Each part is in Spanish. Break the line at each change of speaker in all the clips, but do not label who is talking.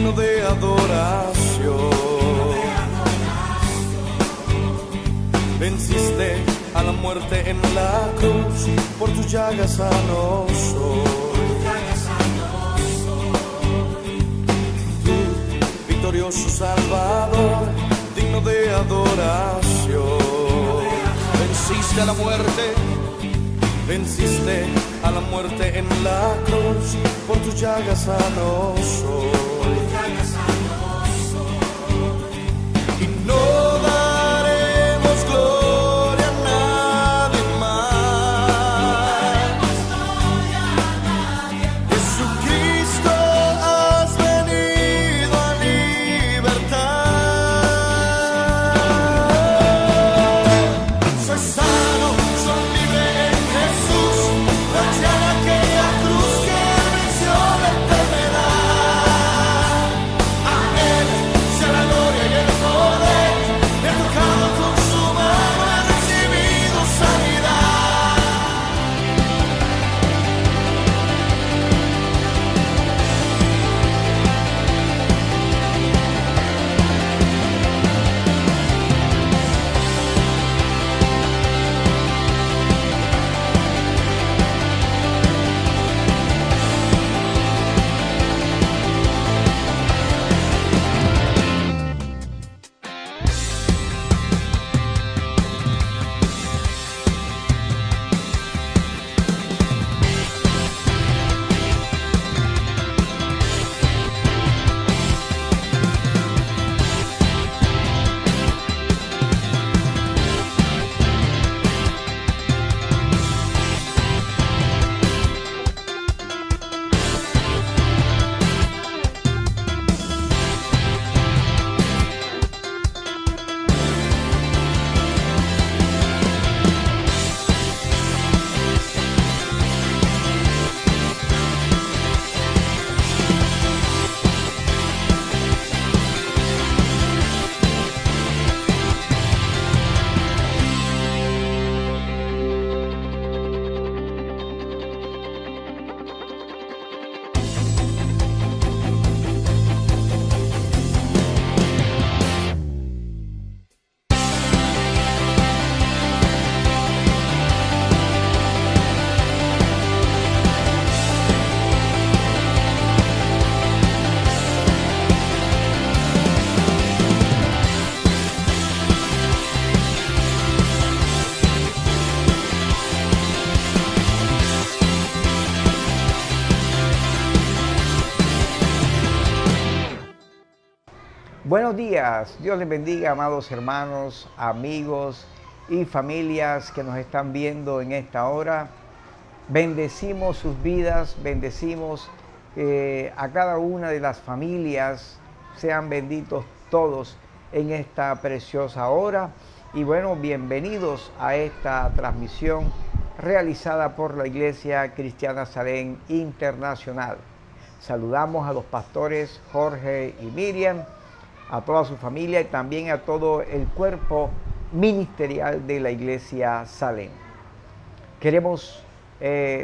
digno de adoración. Venciste a la muerte en la cruz, por tus llagas sano soy. Tú, victorioso Salvador, digno de adoración. Venciste a la muerte, venciste a la muerte en la cruz, por tus llagas sano soy. Y no daremos gloria a nadie más. Jesucristo, has venido a libertar. Soy sano, soy libre en Jesús, gracias a aquella cruz que venció la enfermedad. A Él sea la gloria y el poder, he tocado con su mano, he recibido sanidad.
Buenos días, Dios les bendiga, amados hermanos, amigos y familias que nos están viendo en esta hora. Bendecimos sus vidas, bendecimos a cada una de las familias, sean benditos todos en esta preciosa hora. Y bueno, bienvenidos a esta transmisión realizada por la Iglesia Cristiana Salem Internacional. Saludamos a los pastores Jorge y Miriam, a toda su familia y también a todo el cuerpo ministerial de la Iglesia Salem. Queremos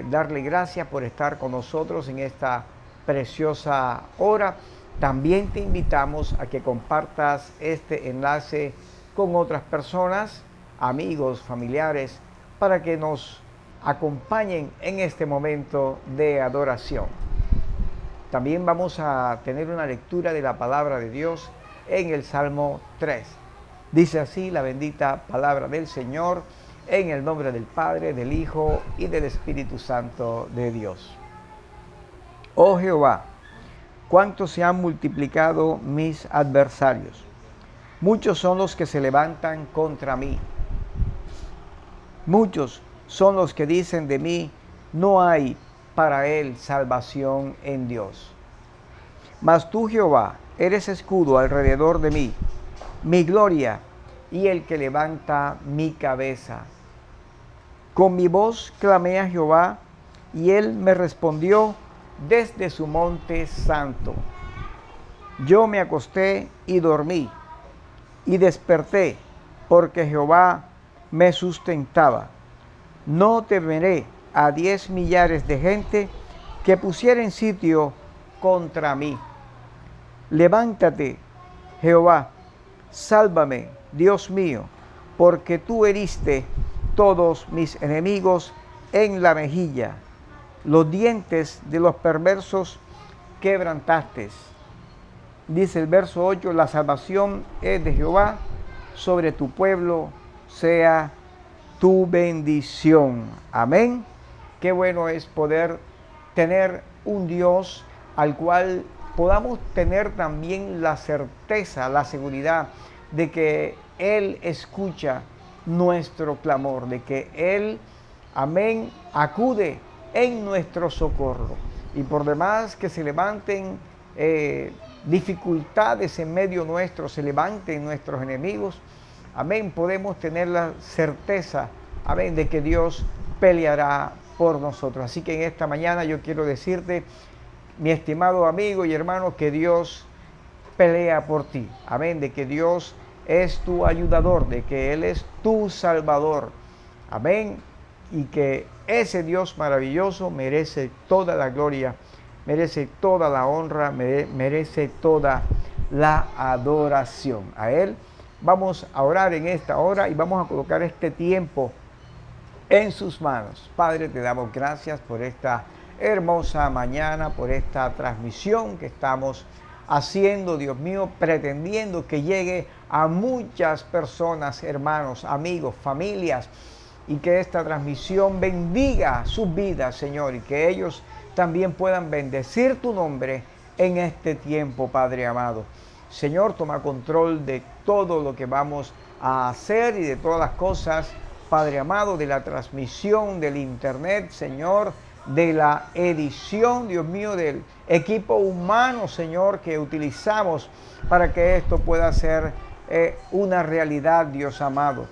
darle gracias por estar con nosotros en esta preciosa hora. También te invitamos a que compartas este enlace con otras personas, amigos, familiares, para que nos acompañen en este momento de adoración. También vamos a tener una lectura de la palabra de Dios en el Salmo 3. Dice así la bendita palabra del Señor, en el nombre del Padre, del Hijo y del Espíritu Santo de Dios. Oh Jehová, cuánto se han multiplicado mis adversarios. Muchos son los que se levantan contra mí. Muchos son los que dicen de mí, no hay para él salvación en Dios. Mas tú, Jehová, eres escudo alrededor de mí, mi gloria y el que levanta mi cabeza. Con mi voz clamé a Jehová, y él me respondió desde su monte santo. Yo me acosté y dormí, y desperté, porque Jehová me sustentaba. No temeré a 10 millares de gente que pusieren sitio contra mí. Levántate, Jehová, sálvame, Dios mío, porque tú heriste todos mis enemigos en la mejilla. Los dientes de los perversos quebrantaste. Dice el verso 8, la salvación es de Jehová, sobre tu pueblo sea tu bendición. Amén. Qué bueno es poder tener un Dios al cual podamos tener también la certeza, la seguridad de que Él escucha nuestro clamor, de que Él, amén, acude en nuestro socorro. Y por demás que se levanten dificultades en medio nuestro, se levanten nuestros enemigos, amén, podemos tener la certeza, amén, de que Dios peleará por nosotros. Así que en esta mañana yo quiero decirte, mi estimado amigo y hermano, que Dios pelea por ti, amén, de que Dios es tu ayudador, de que Él es tu salvador, amén, y que ese Dios maravilloso merece toda la gloria, merece toda la honra, merece toda la adoración. A Él vamos a orar en esta hora y vamos a colocar este tiempo en sus manos. Padre, te damos gracias por esta hermosa mañana, por esta transmisión que estamos haciendo, Dios mío, pretendiendo que llegue a muchas personas, hermanos, amigos, familias, y que esta transmisión bendiga sus vidas, Señor, y que ellos también puedan bendecir tu nombre en este tiempo, Padre amado. Señor, toma control de todo lo que vamos a hacer y de todas las cosas, Padre amado, de la transmisión, del internet, Señor, de la edición, Dios mío, del equipo humano, Señor, que utilizamos para que esto pueda ser una realidad, Dios amado.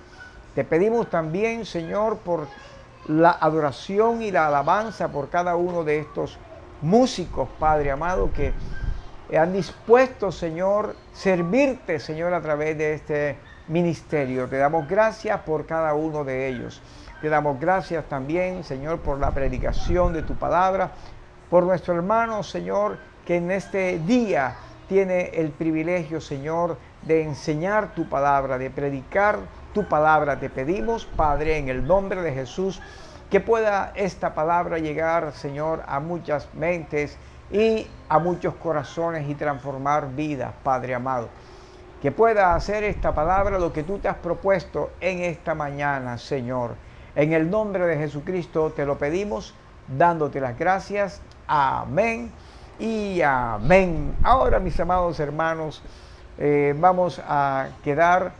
Te pedimos también, Señor, por la adoración y la alabanza por cada uno de estos músicos, Padre amado, que han dispuesto, Señor, servirte, Señor, a través de este ministerio. Te damos gracias por cada uno de ellos. Te damos gracias también, Señor, por la predicación de tu palabra, por nuestro hermano, Señor, que en este día tiene el privilegio, Señor, de enseñar tu palabra, de predicar tu palabra. Te pedimos, Padre, en el nombre de Jesús, que pueda esta palabra llegar, Señor, a muchas mentes y a muchos corazones y transformar vidas, Padre amado. Que pueda hacer esta palabra lo que tú te has propuesto en esta mañana, Señor. En el nombre de Jesucristo te lo pedimos, dándote las gracias. Amén y amén. Ahora, mis amados hermanos, vamos a quedar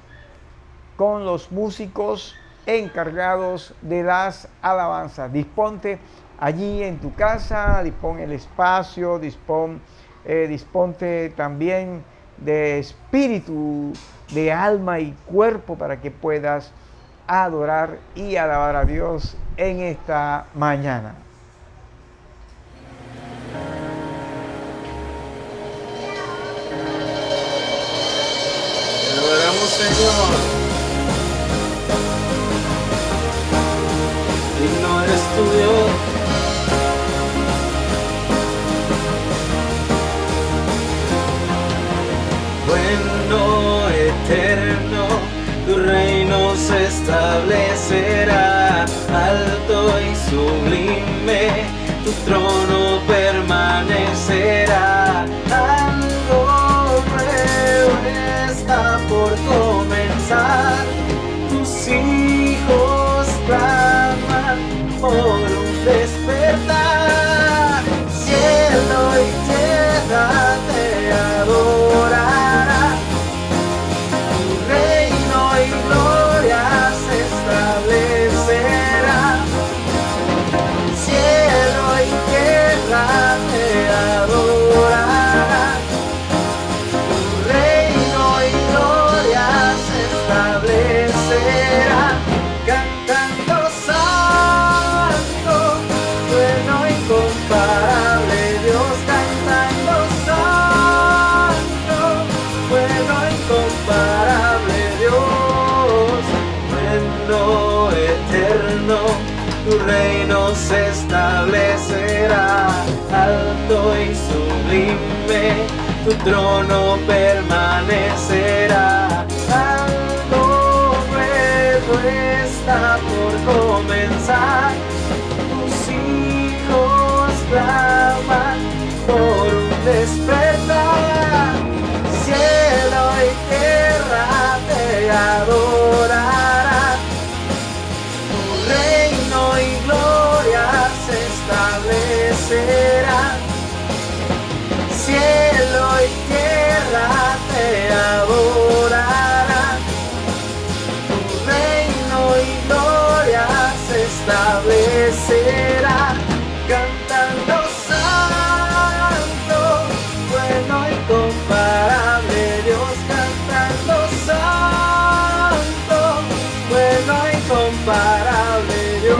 con los músicos encargados de las alabanzas. Disponte allí en tu casa, dispón el espacio, disponte también de espíritu, de alma y cuerpo para que puedas adorar y alabar a Dios en esta mañana.
Te adoramos, Señor. Digno eres tu Dios. Bueno, eterno, tu reino se establecerá, alto y sublime, tu trono permanecerá. Algo nuevo está por comenzar, tus hijos claman por un despertar. Cielo y tierra te adorará, tu reino y gloria se establecerá. Cielo y tierra te adorará, tu reino y gloria se establecerá. Cantando santo, bueno, incomparable Dios, cantando santo, bueno, incomparable Dios, bueno, eterno, tu reino se establecerá, alto y sublime,
tu trono permanecerá. Algo nuevo está por comenzar. Tus hijos claman por un despertar. Cielo y tierra te adorarán. Tu reino y gloria se establecerán. Cielo y tierra te adorarán. Tu reino y gloria se establecerá. Cantando santo, bueno y comparable Dios. Cantando santo, bueno y comparable Dios.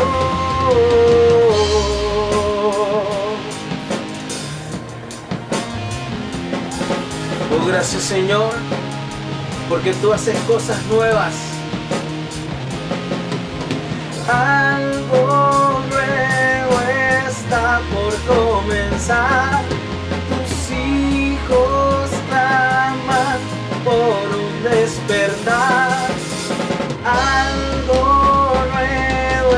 Oh, gracias Señor, porque tú haces cosas nuevas. Algo nuevo está por comenzar. Tus hijos claman por un despertar. Algo nuevo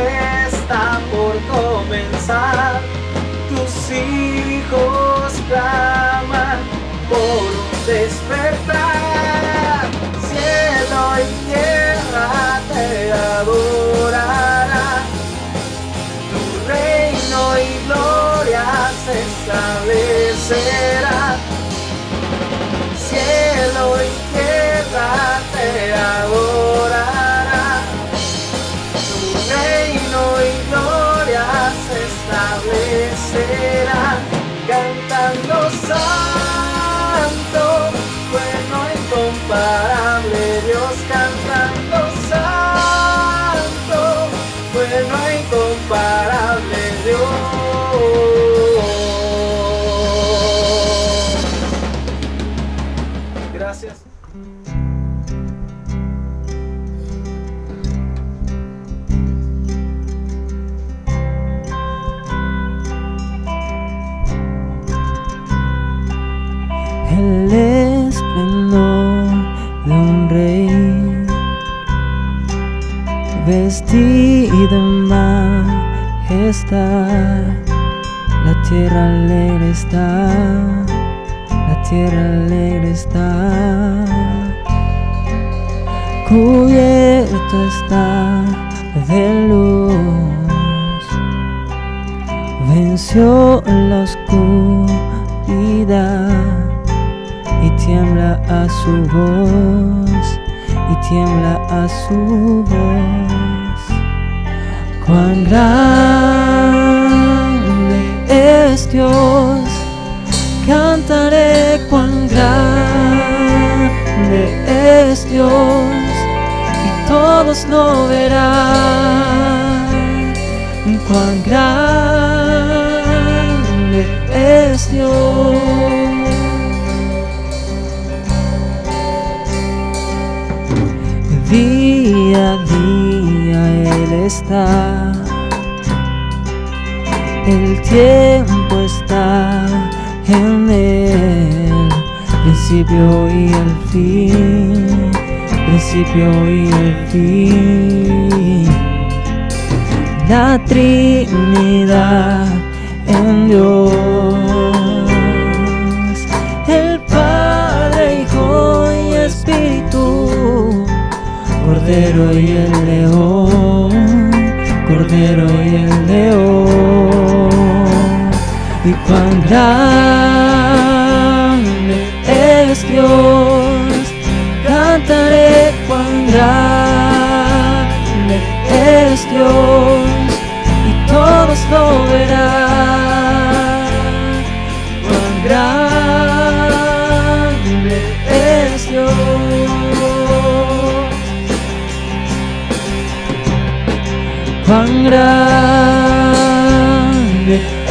está por comenzar. Tus hijos claman por un despertar. Cielo y tierra te adorarán. Tu reino y gloria se establecerá. Cielo y tierra te adorarán. Tu reino y gloria se establecerá. Cantando santo, bueno e incomparable Dios. Cantando santo, bueno e incomparable Dios. Gracias.
El esplendor de un rey, vestido en majestad. La tierra alegre está, la tierra alegre está. Cubierto está de luz, venció la oscuridad. Y tiembla a su voz, y tiembla a su voz. Cuán grande es Dios, cantaré cuán grande es Dios, y todos lo verán. Cuán grande es Dios. Día a día Él está, el tiempo está en Él, principio y el fin, principio y el fin. La Trinidad en Dios, el Padre, Hijo y Espíritu, Cordero y el león, Cordero y el león. Y cuán grande es Dios, cantaré cuán grande es Dios, y todos lo verán. Cuán grande es Dios. Cuán grande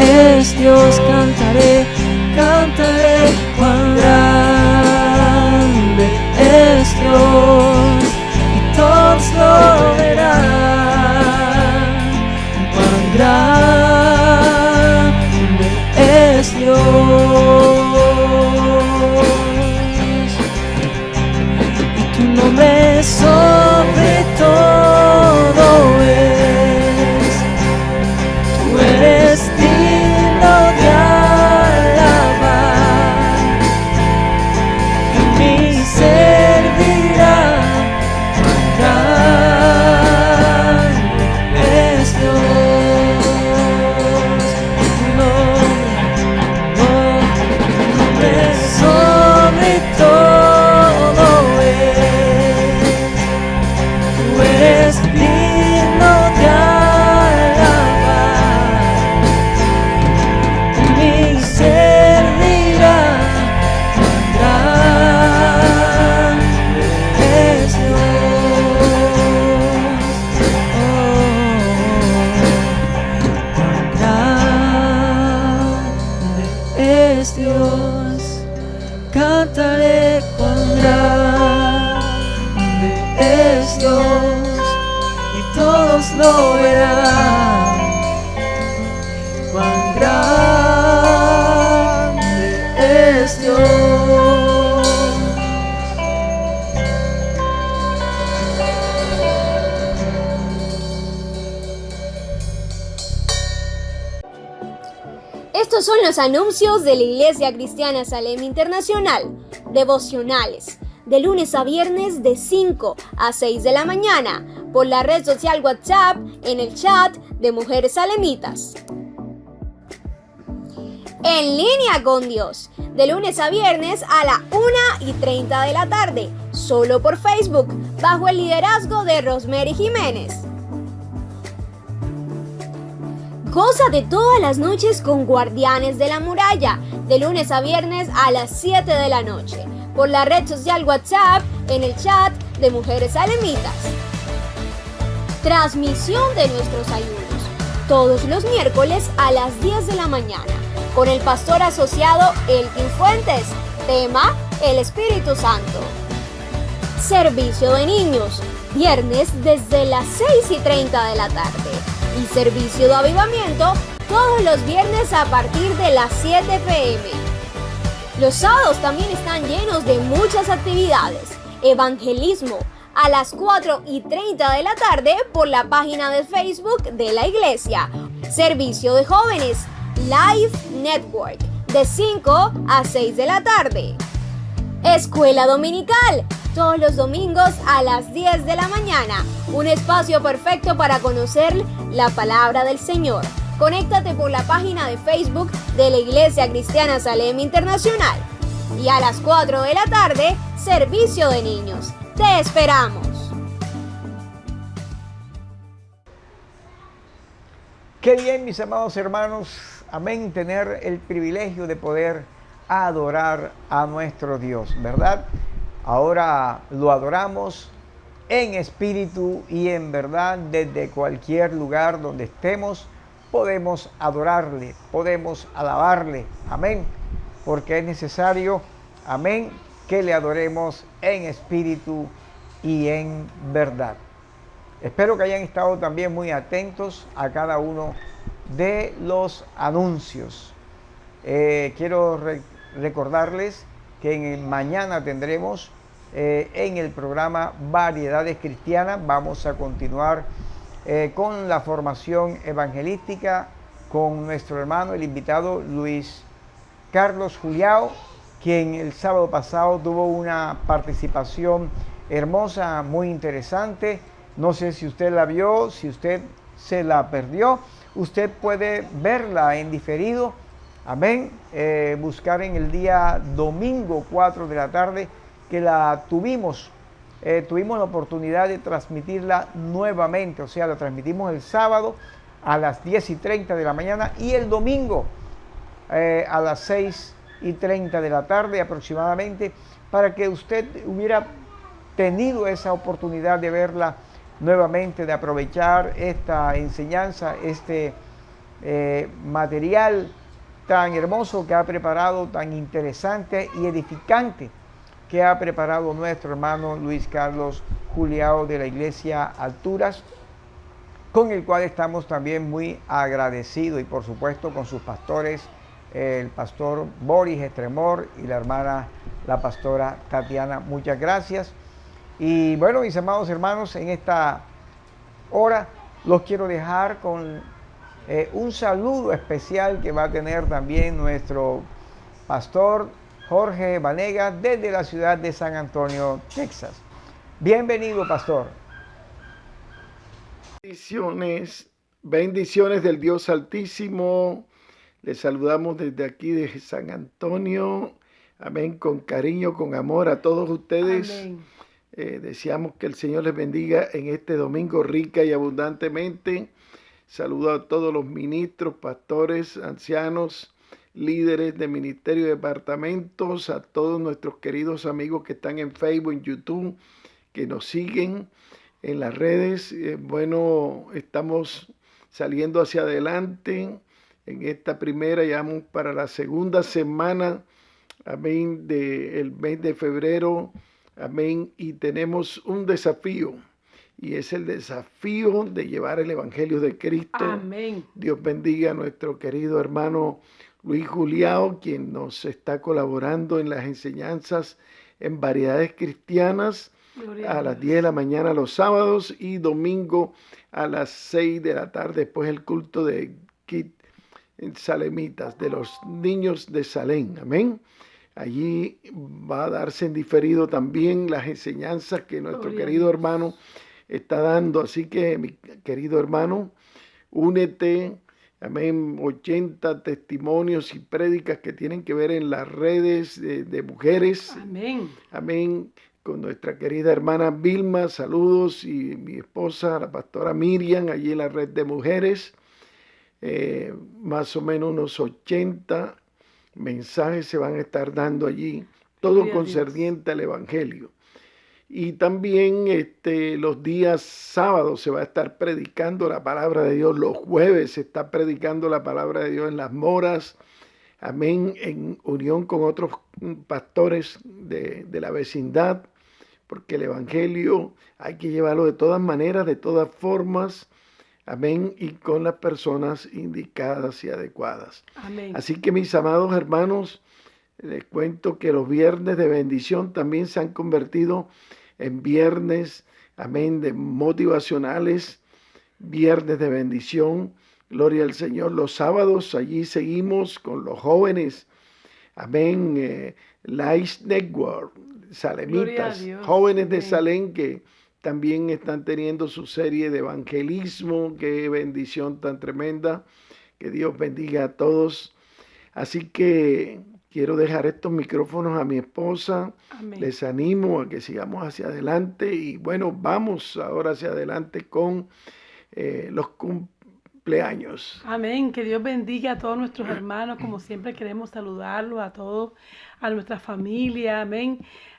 es Dios, cantaré, cantaré, cuán grande es Dios, y todos lo verán. Cuán grande es Dios. cantaré cuán grande es Dios, y todos lo verán. Cuán grande es Dios.
Estos son los anuncios de la Iglesia Cristiana Salem Internacional, devocionales, de lunes a viernes de 5 a 6 de la mañana, por la red social WhatsApp, en el chat de Mujeres Salemitas. En línea con Dios, de lunes a viernes a la 1:30 de la tarde, solo por Facebook, bajo el liderazgo de Rosemary Jiménez. Goza de todas las noches con Guardianes de la Muralla, de lunes a viernes a las 7 de la noche, por la red social WhatsApp, en el chat de Mujeres Salemitas. Transmisión de nuestros ayunos, todos los miércoles a las 10 de la mañana, con el pastor asociado Elkin Fuentes, tema El Espíritu Santo. Servicio de niños, viernes desde las 6:30 de la tarde. Y servicio de avivamiento todos los viernes a partir de las 7 p.m. Los sábados también están llenos de muchas actividades. Evangelismo a las 4:30 de la tarde por la página de Facebook de la iglesia. Servicio de jóvenes, Live Network, de 5 a 6 de la tarde. Escuela dominical, todos los domingos a las 10 de la mañana. Un espacio perfecto para conocer la palabra del Señor. Conéctate por la página de Facebook de la Iglesia Cristiana Salem Internacional. Y a las 4 de la tarde, servicio de niños. ¡Te esperamos!
Qué bien, mis amados hermanos, amén, tener el privilegio de poder adorar a nuestro Dios, ¿verdad? Ahora lo adoramos en espíritu y en verdad. Desde cualquier lugar donde estemos podemos adorarle, podemos alabarle, amén, porque es necesario, amén, que le adoremos en espíritu y en verdad. Espero que hayan estado también muy atentos a cada uno de los anuncios. Quiero recordarles que mañana tendremos en el programa Variedades Cristianas. Vamos a continuar con la formación evangelística con nuestro hermano, el invitado Luis Carlos Juliao, quien el sábado pasado tuvo una participación hermosa, muy interesante. No sé si usted la vio, si usted se la perdió, usted puede verla en diferido. Amén. Buscar en el día domingo 4 de la tarde que la tuvimos la oportunidad de transmitirla nuevamente. O sea, la transmitimos el sábado a las 10:30 de la mañana y el domingo a las 6:30 de la tarde aproximadamente, para que usted hubiera tenido esa oportunidad de verla nuevamente, de aprovechar esta enseñanza, este material tan hermoso que ha preparado, tan interesante y edificante que ha preparado nuestro hermano Luis Carlos Juliao de la Iglesia Alturas, con el cual estamos también muy agradecidos, y por supuesto con sus pastores, el pastor Boris Estremor y la hermana, la pastora Tatiana. Muchas gracias. Y bueno, mis amados hermanos, en esta hora los quiero dejar con un saludo especial que va a tener también nuestro pastor Jorge Vanegas desde la ciudad de San Antonio, Texas. Bienvenido, pastor.
Bendiciones del Dios Altísimo. Les saludamos desde aquí de San Antonio. Amén, con cariño, con amor a todos ustedes.
Amén.
Deseamos que el Señor les bendiga en este domingo rica y abundantemente. Saludo a todos los ministros, pastores, ancianos, líderes de ministerio y departamentos, a todos nuestros queridos amigos que están en Facebook, en YouTube, que nos siguen en las redes. Bueno, estamos saliendo hacia adelante en esta primera, ya vamos para la segunda semana amén, del mes de febrero, amén, y tenemos un desafío, y es el desafío de llevar el Evangelio de Cristo.
Amén.
Dios bendiga a nuestro querido hermano Luis Juliao, quien nos está colaborando en las enseñanzas en Variedades Cristianas a las 10 de la mañana los sábados y domingo a las 6 de la tarde, después el culto de Salemitas, de los niños de Salem. Amén. Allí va a darse en diferido también las enseñanzas que nuestro querido hermano está dando. Así que, mi querido hermano, únete. Amén. 80 testimonios y prédicas que tienen que ver en las redes de mujeres.
Amén.
Amén. Con nuestra querida hermana Vilma, saludos, y mi esposa, la pastora Miriam, allí en la red de mujeres. Más o menos unos 80 mensajes se van a estar dando allí, todo concerniente al Evangelio. Y también los días sábados se va a estar predicando la palabra de Dios, los jueves se está predicando la palabra de Dios en las moras, amén, en unión con otros pastores de la vecindad, porque el Evangelio hay que llevarlo de todas maneras, de todas formas, amén, y con las personas indicadas y adecuadas.
Amén.
Así que, mis amados hermanos, les cuento que los viernes de bendición también se han convertido en viernes, amén, de motivacionales, viernes de bendición, gloria al Señor. Los sábados allí seguimos con los jóvenes, amén, Life Network, Salemitas, jóvenes de Salem que también están teniendo su serie de evangelismo. Qué bendición tan tremenda, que Dios bendiga a todos. Así que quiero dejar estos micrófonos a mi esposa. Amén. Les animo a que sigamos hacia adelante y bueno, vamos ahora hacia adelante con los cumpleaños.
Amén, que Dios bendiga a todos nuestros hermanos, como siempre queremos saludarlos a todos, a nuestra familia, amén.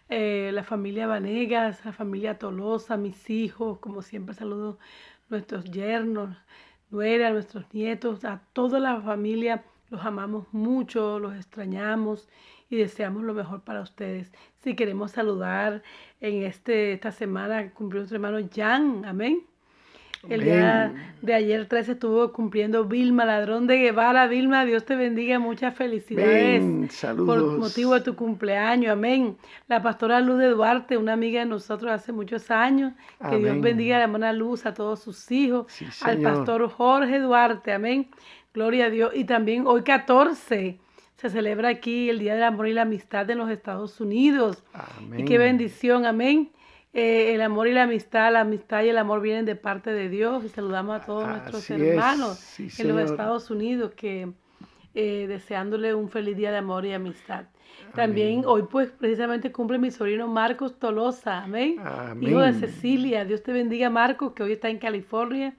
La familia Vanegas, la familia Tolosa, mis hijos, como siempre saludo nuestros yernos, nuera, nuestros nietos, a toda la familia. Los amamos mucho, los extrañamos y deseamos lo mejor para ustedes. Si queremos saludar en esta semana, cumplió nuestro hermano Jan, amén. El día de ayer 13 estuvo cumpliendo Vilma, ladrón de Guevara. Vilma, Dios te bendiga, muchas felicidades.
Saludos.
Por motivo de tu cumpleaños, amén. La pastora Luz de Duarte, una amiga de nosotros hace muchos años. Que Dios bendiga a la hermana Luz, a todos sus hijos, sí, al pastor Jorge Duarte, amén. Gloria a Dios. Y también hoy 14 se celebra aquí el Día del Amor y la Amistad en los Estados Unidos. Amén. Y qué bendición, amén. El amor y la amistad y el amor vienen de parte de Dios. Y saludamos a todos nuestros hermanos en los Estados Unidos, que deseándole un feliz día de amor y amistad. Amén. También hoy pues precisamente cumple mi sobrino Marcos Tolosa, amén. Hijo de Cecilia. Dios te bendiga, Marcos, que hoy está en California.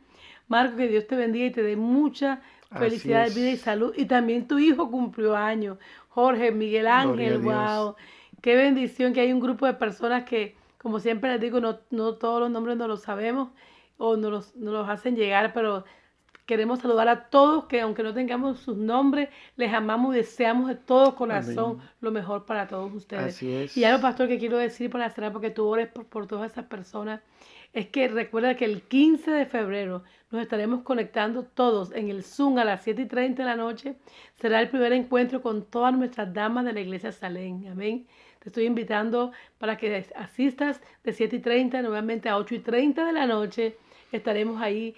Marcos, que Dios te bendiga y te dé mucha felicidad, vida y salud. Y también tu hijo cumplió años, Jorge Miguel Ángel. Wow, qué bendición que hay un grupo de personas que, como siempre les digo, no todos los nombres no los sabemos o no los hacen llegar, pero queremos saludar a todos que aunque no tengamos sus nombres, les amamos y deseamos de todo corazón lo mejor para todos ustedes.
Así es.
Y algo, pastor, que quiero decir para cerrar, porque tú ores por todas esas personas, es que recuerda que el 15 de febrero nos estaremos conectando todos en el Zoom a las 7:30 de la noche. Será el primer encuentro con todas nuestras damas de la iglesia Salem. Amén. Te estoy invitando para que asistas de 7:30 nuevamente a 8:30 de la noche. Estaremos ahí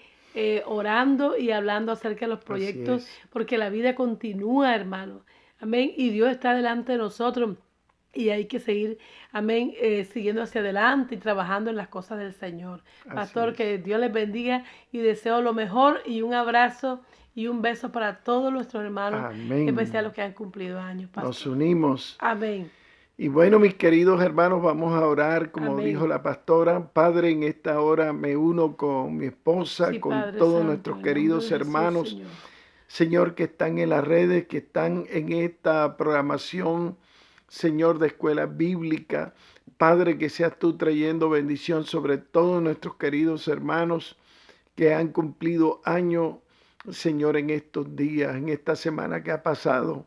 orando y hablando acerca de los proyectos, porque la vida continúa, hermano. Amén. Y Dios está delante de nosotros. Y hay que seguir, amén, siguiendo hacia adelante y trabajando en las cosas del Señor. Pastor, que Dios les bendiga y deseo lo mejor y un abrazo y un beso para todos nuestros hermanos, amén, especial los que han cumplido años. Pastor.
Nos unimos.
Amén.
Y bueno, mis queridos hermanos, vamos a orar, como dijo la pastora. Padre, en esta hora me uno con mi esposa, con Padre todos Santo, nuestros queridos hermanos, Jesús, Señor, que están en las redes, que están en esta programación, Señor, de escuela bíblica. Padre, que seas tú trayendo bendición sobre todos nuestros queridos hermanos que han cumplido año, Señor, en estos días, en esta semana que ha pasado.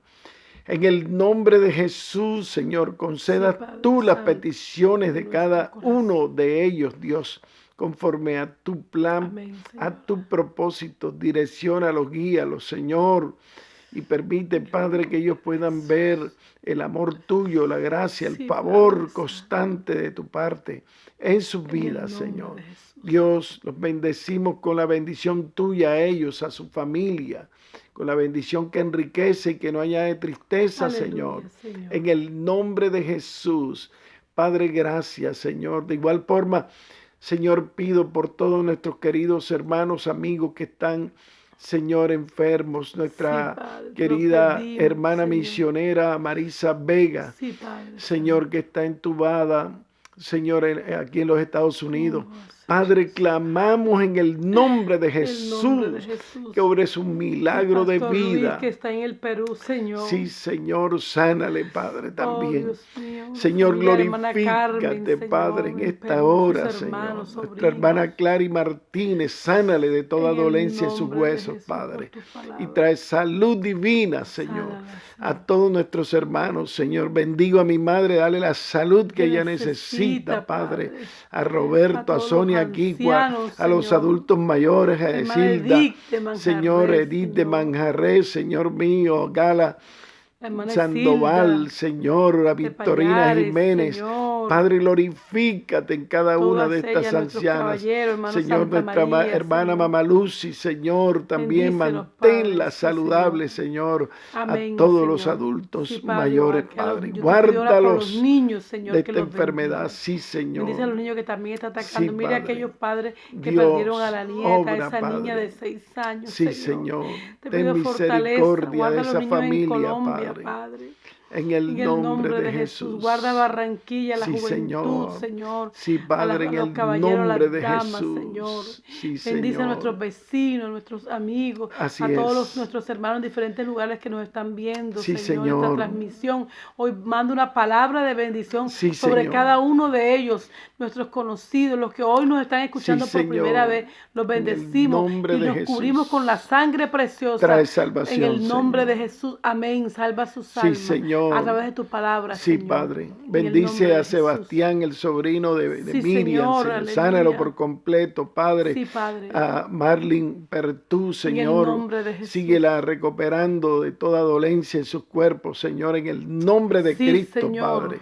En el nombre de Jesús, Señor, conceda tú las peticiones de cada uno de ellos, Dios, conforme a tu plan, a tu propósito. Direcciónalos, guíalos, Señor, y permite, Padre, que ellos puedan ver el amor tuyo, la gracia, el favor constante de tu parte en sus vidas, Señor. Dios, los bendecimos con la bendición tuya a ellos, a su familia, con la bendición que enriquece y que no haya tristeza, Señor. En el nombre de Jesús, Padre, gracias, Señor. De igual forma, Señor, pido por todos nuestros queridos hermanos, amigos que están, Señor, enfermos, nuestra querida hermana misionera Marisa Vega, Señor, que está entubada, Señor, aquí en los Estados Unidos. Padre, clamamos en el nombre de Jesús, que obres un milagro de vida.
Luis, que está en el Perú, Señor.
Sí, Señor, sánale, Padre, también.
Dios mío,
Señor, glorifícate,
Carmen,
Padre,
Señor,
en esta
Perú,
hora,
sus hermanos,
Señor. Nuestra
sobrinos.
hermana Clary Martínez, sánale de toda
En el
dolencia en sus
nombre de
huesos,
Jesús,
Padre.
por tu palabra.
Y trae salud divina, Señor,
Sánala,
a todos nuestros hermanos, Señor. Bendigo a mi madre, dale la salud que ella necesita, Padre. A Roberto, a Sonia, a Kiko, a los
Señor.
adultos mayores, a
Hermana
Esilda,
Edith de Manjarres,
Señor, Edith de
Señor.
Manjarres, Señor mío, Gala
Hermana
Sandoval,
Esilda,
Señor, a Victorina
Payares,
Jiménez.
Señor.
Padre, glorifícate en cada una de
Todas
estas
ellas, nuestros
ancianas.
caballeros, hermano
Señor,
Santa
nuestra
María,
hermana
Señor.
Mama Lucy, Señor, también
Bendícelos,
manténla
Padre, sí,
saludable, Señor,
Amén,
a todos
Señor.
los adultos
Sí, Padre,
mayores,
igual que a los-
Padre.
yo te pido ahora por
Guárdalos
los niños, Señor,
de
que
esta
los
enfermedad,
bendiga.
sí, Señor.
Bendice a los niños que también está atacando.
Sí,
Mira
Padre.
aquellos padres que
Dios,
perdieron a la nieta,
obra,
esa niña
Padre.
de 6 años,
Sí, Señor.
Te
Ten
pido
misericordia
fortaleza,
de
guarda a
esa
los niños
familia,
en Colombia,
Padre. En el
En el
nombre de Jesús.
Guarda Barranquilla, la
Sí,
juventud,
Señor.
Señor.
Sí, Padre,
a
en
los
el
caballeros, a las
nombre de
damas,
Jesús.
Señor.
Sí,
Bendice
Señor.
a nuestros vecinos, nuestros amigos,
Así
a todos
es.
nuestros hermanos en diferentes lugares que nos están viendo,
Sí,
Señor,
Señor.
esta transmisión. Hoy mando una palabra de bendición
Sí,
sobre
Señor.
cada uno de ellos, nuestros conocidos, los que hoy nos están escuchando
Sí,
por
Señor.
primera vez. Los
En el
bendecimos
nombre
y
de
los
Jesús.
cubrimos con la sangre preciosa.
Trae salvación,
En el nombre
Señor.
de Jesús. Amén. Salva sus
Sí,
almas.
Señor.
A través de tu palabra,
Sí,
Señor.
Padre.
En el
Bendice
nombre de
a
Jesús.
Sebastián, el sobrino de
Sí,
Miriam,
Señor,
Señor.
aleluya.
Sánalo por completo, Padre.
Sí, Padre.
A Marlene Pertú, Señor.
nombre de Jesús.
Síguela recuperando de toda dolencia en sus cuerpos, Señor. En el nombre de
Sí,
Cristo,
Señor.
Padre.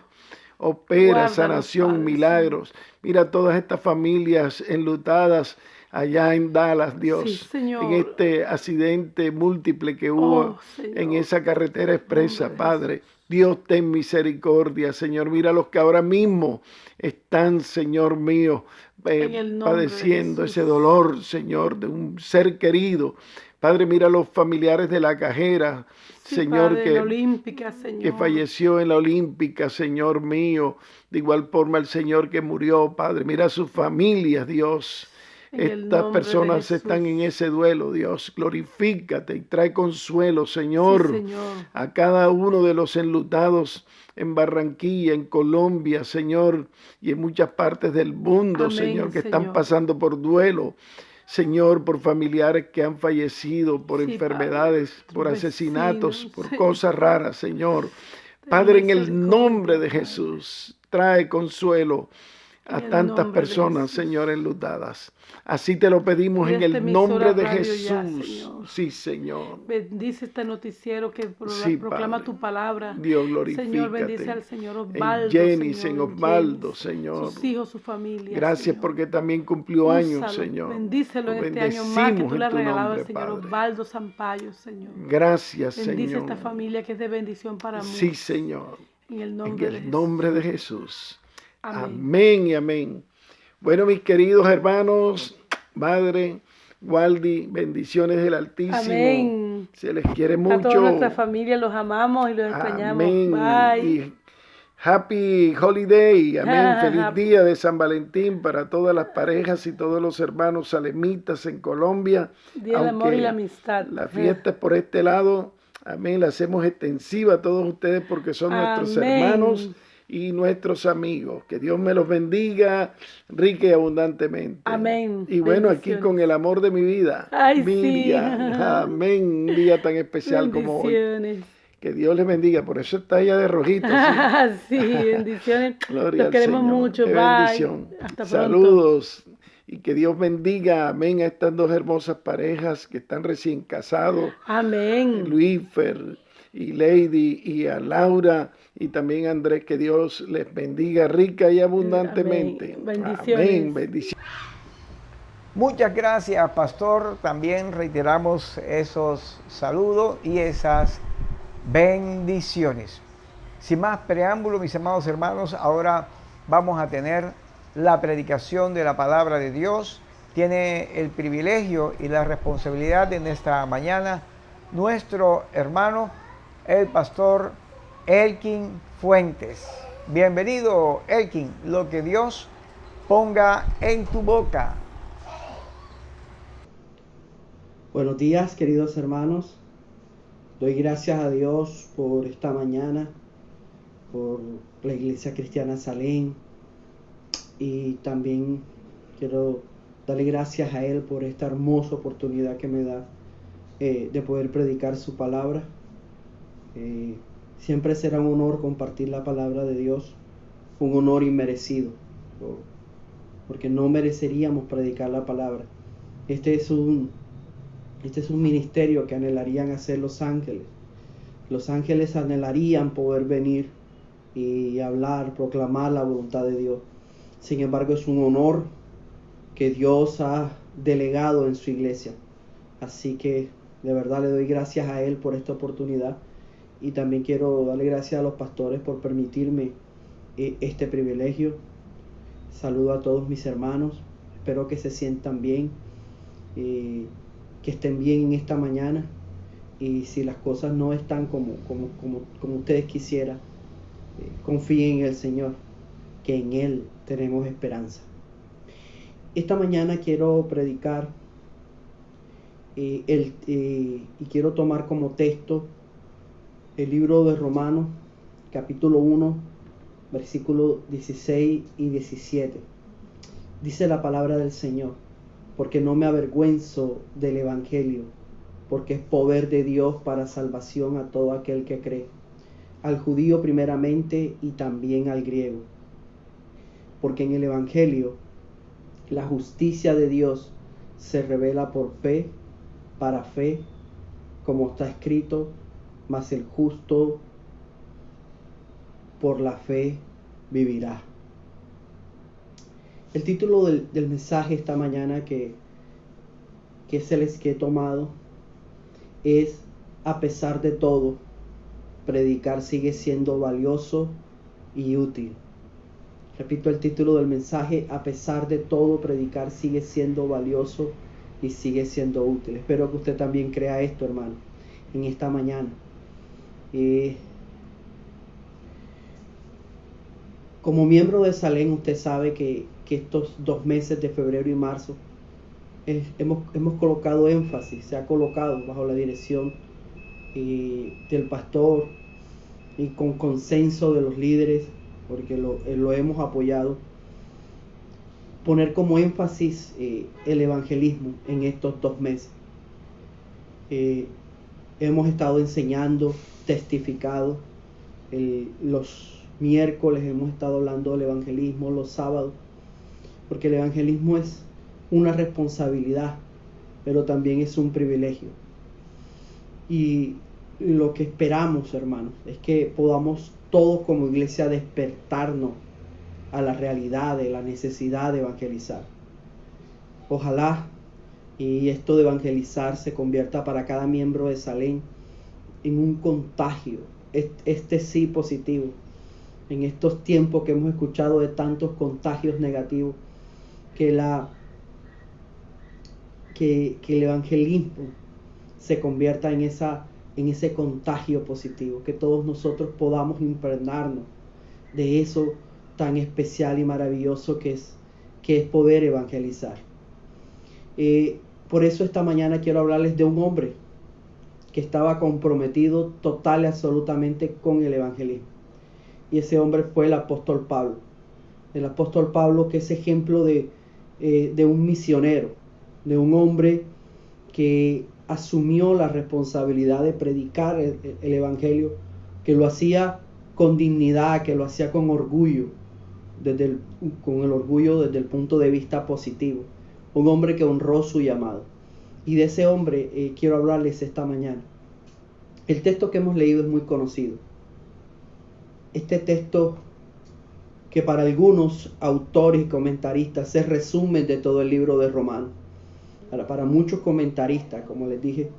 Opera
Guárdalos,
sanación,
Padre,
milagros. Mira todas estas familias enlutadas allá en Dallas, Dios.
Sí, Señor.
En este accidente múltiple que hubo
Oh, Señor.
en esa carretera expresa,
Nombre de
Padre. Dios, ten misericordia, Señor. Mira los que ahora mismo están, Señor mío,
En el nombre de
padeciendo
Jesús.
ese dolor, Señor, de un ser querido. Padre, mira los familiares de la cajera,
Sí,
Señor,
Padre, la Olímpica, Señor.
que falleció en la Olímpica, Señor mío. De igual forma el Señor que murió, Padre. Mira sus familias, Dios.
En el
Estas
nombre de
personas
Jesús.
están en ese duelo, Dios. Glorifícate y trae consuelo, Señor,
Sí, Señor.
a cada uno de los enlutados en Barranquilla, en Colombia, Señor, y en muchas partes del mundo,
Amén,
Señor, que están
Señor.
pasando por duelo. Señor, por familiares que han fallecido, por
Sí,
enfermedades,
Padre,
por
tus
asesinatos,
vecinos,
por
Señor.
cosas raras, Señor.
Ten
Padre, en el
misericordia,
nombre de
Padre.
Jesús, trae consuelo a
En el
tantas
nombre de
personas,
Jesús.
Señor, enlutadas. Así te lo pedimos
Mira
en
esta
el
emisora
nombre de
radio
Jesús.
ya, Señor.
Sí, Señor.
Bendice este noticiero que
Sí,
proclama
Padre.
tu palabra.
Dios, glorifícate.
Señor, bendice al señor
En
Osvaldo.
Jenny,
Señor,
en Osvaldo,
Jenis,
Señor.
Sus hijos, su familia.
Gracias
Señor.
porque también cumplió años,
Úsalo,
Señor.
Bendícelo en
Lo
este año más que
bendecimos
tú le has
en tu
regalado
nombre,
al señor
Padre.
Osvaldo Sampaio, Señor.
Gracias,
Bendice
Señor.
esta familia que es de bendición para muchos.
Sí, Señor.
En el
En
nombre de
el
Jesús.
nombre de Jesús.
Amén.
Amén y amén. Bueno, mis queridos hermanos, Madre, Waldi, bendiciones del Altísimo.
Amén.
Se les quiere
A
mucho.
toda nuestra familia los amamos y los extrañamos.
Amén.
Bye.
Y happy holiday. Amén. Feliz
Happy.
día de San Valentín para todas las parejas y todos los hermanos salemitas en Colombia.
Día del amor
Aunque
y la amistad.
La fiesta es por este lado. Amén. La hacemos extensiva a todos ustedes porque son nuestros
Amén.
hermanos y nuestros amigos. Que Dios me los bendiga rica y abundantemente.
Amén.
Y bueno, aquí
Bendiciones.
con el amor de mi vida.
Ay, sí.
Miriam. Amén. Un día tan especial como hoy.
Bendiciones.
Que Dios les bendiga. Por eso está ella de rojito.
Sí, bendiciones.
Gloria
Los queremos
Señor.
mucho.
Qué
Bye.
bendición.
Hasta pronto.
Saludos. Y que Dios bendiga, amén, a estas dos hermosas parejas que están recién casados.
Amén.
Luífer y Lady, y a Laura y también a Andrés. Que Dios les bendiga rica y abundantemente.
Amén. Bendiciones.
Amén. Bendiciones.
Muchas gracias, pastor. También reiteramos esos saludos y esas bendiciones. Sin más preámbulo, mis amados hermanos, ahora vamos a tener la predicación de la palabra de Dios. Tiene el privilegio y la responsabilidad en esta mañana nuestro hermano, el pastor Elkin Fuentes. Bienvenido, Elkin. Lo que Dios ponga en tu boca.
Buenos días, queridos hermanos. Doy gracias a Dios por esta mañana, por la Iglesia Cristiana Salem, y también quiero darle gracias a Él por esta hermosa oportunidad que me da de poder predicar su palabra. Siempre será un honor compartir la palabra de Dios, un honor inmerecido, porque no mereceríamos predicar la palabra. Este es un ministerio que anhelarían hacer los ángeles. Los ángeles anhelarían poder venir y hablar, proclamar la voluntad de Dios. Sin embargo, es un honor que Dios ha delegado en su iglesia. Así que de verdad le doy gracias a Él por esta oportunidad. Y también quiero darle gracias a los pastores por permitirme este privilegio. Saludo a todos mis hermanos. Espero que se sientan bien, que estén bien en esta mañana. Y si las cosas no están como ustedes quisieran, confíen en el Señor, que en Él tenemos esperanza. Esta mañana quiero predicar y quiero tomar como texto el libro de Romanos, capítulo 1, versículos 16 y 17. Dice la palabra del Señor: porque no me avergüenzo del Evangelio, porque es poder de Dios para salvación a todo aquel que cree, al judío primeramente y también al griego. Porque en el Evangelio la justicia de Dios se revela por fe, para fe, como está escrito: mas el justo por la fe vivirá. El título del mensaje esta mañana que he tomado es: a pesar de todo, predicar sigue siendo valioso y útil. Repito el título del mensaje: a pesar de todo, predicar sigue siendo valioso y sigue siendo útil. Espero que usted también crea esto, hermano, en esta mañana. Como miembro de Salem, usted sabe que estos 2 meses de febrero y marzo hemos colocado énfasis, se ha colocado bajo la dirección del pastor y con consenso de los líderes, porque lo hemos apoyado, poner como énfasis el evangelismo en estos 2 meses. Hemos estado enseñando, testificado, los miércoles hemos estado hablando del evangelismo, los sábados, porque el evangelismo es una responsabilidad, pero también es un privilegio. Y lo que esperamos, hermanos, es que podamos todos como iglesia despertarnos a la realidad de la necesidad de evangelizar. Ojalá y esto de evangelizar se convierta para cada miembro de Salem en un contagio, este sí positivo, en estos tiempos que hemos escuchado de tantos contagios negativos, que el evangelismo se convierta en ese contagio positivo, que todos nosotros podamos impregnarnos de eso tan especial y maravilloso que es poder evangelizar. Por eso esta mañana quiero hablarles de un hombre que estaba comprometido total y absolutamente con el evangelismo. Y ese hombre fue el apóstol Pablo. El apóstol Pablo, que es ejemplo de un misionero, de un hombre que asumió la responsabilidad de predicar el Evangelio, que lo hacía con dignidad, que lo hacía con orgullo, desde el punto de vista positivo. Un hombre que honró su llamado. Y de ese hombre quiero hablarles esta mañana. El texto que hemos leído es muy conocido. Este texto que para algunos autores y comentaristas se resume de todo el libro de Romanos. Ahora, para muchos comentaristas, como les dije,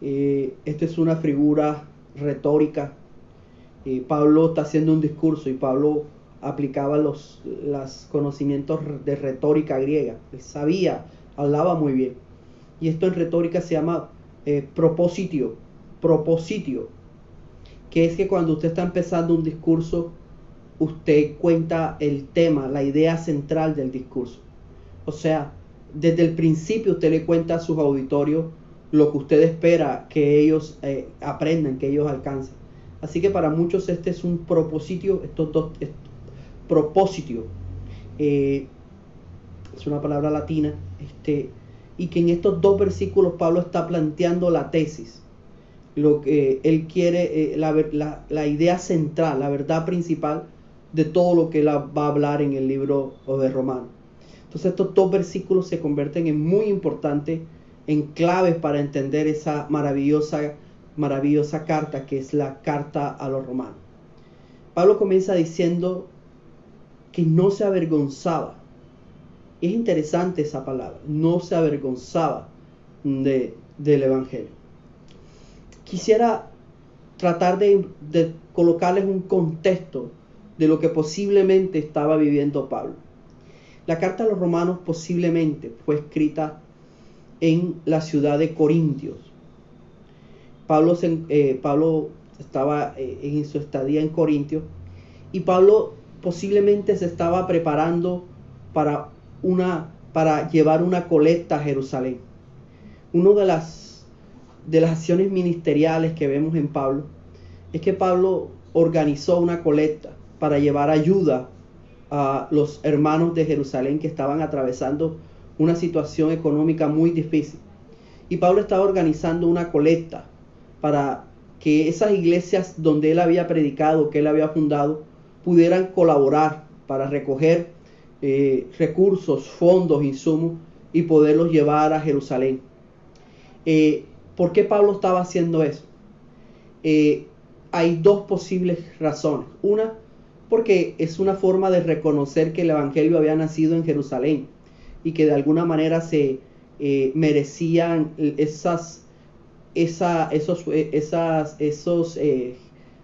esta es una figura retórica. Pablo está haciendo un discurso y Pablo aplicaba los conocimientos de retórica griega. Él sabía, hablaba muy bien. Y esto en retórica se llama propositio, que es que cuando usted está empezando un discurso, usted cuenta el tema, la idea central del discurso. O sea, desde el principio usted le cuenta a sus auditorios lo que usted espera que ellos aprendan, que ellos alcancen. Así que para muchos este es un propositio, propositio, es una palabra latina, y que en estos dos versículos Pablo está planteando la tesis, lo que él quiere, la idea central, la verdad principal de todo lo que él va a hablar en el libro de Romanos. Entonces estos dos versículos se convierten en muy importantes, en claves para entender esa maravillosa carta que es la carta a los romanos. Pablo comienza diciendo que no se avergonzaba. Es interesante esa palabra, no se avergonzaba del Evangelio. Quisiera tratar de colocarles un contexto de lo que posiblemente estaba viviendo Pablo. La carta a los romanos posiblemente fue escrita en la ciudad de Corintios. Pablo estaba en su estadía en Corintios y Pablo posiblemente se estaba preparando para llevar una colecta a Jerusalén. Una de las acciones ministeriales que vemos en Pablo es que Pablo organizó una colecta para llevar ayuda a los hermanos de Jerusalén que estaban atravesando una situación económica muy difícil. Y Pablo estaba organizando una colecta para que esas iglesias donde él había predicado, que él había fundado, pudieran colaborar para recoger recursos, fondos, insumos y poderlos llevar a Jerusalén. ¿Por qué Pablo estaba haciendo eso? Hay dos posibles razones. Una, porque es una forma de reconocer que el Evangelio había nacido en Jerusalén y que de alguna manera se merecían esas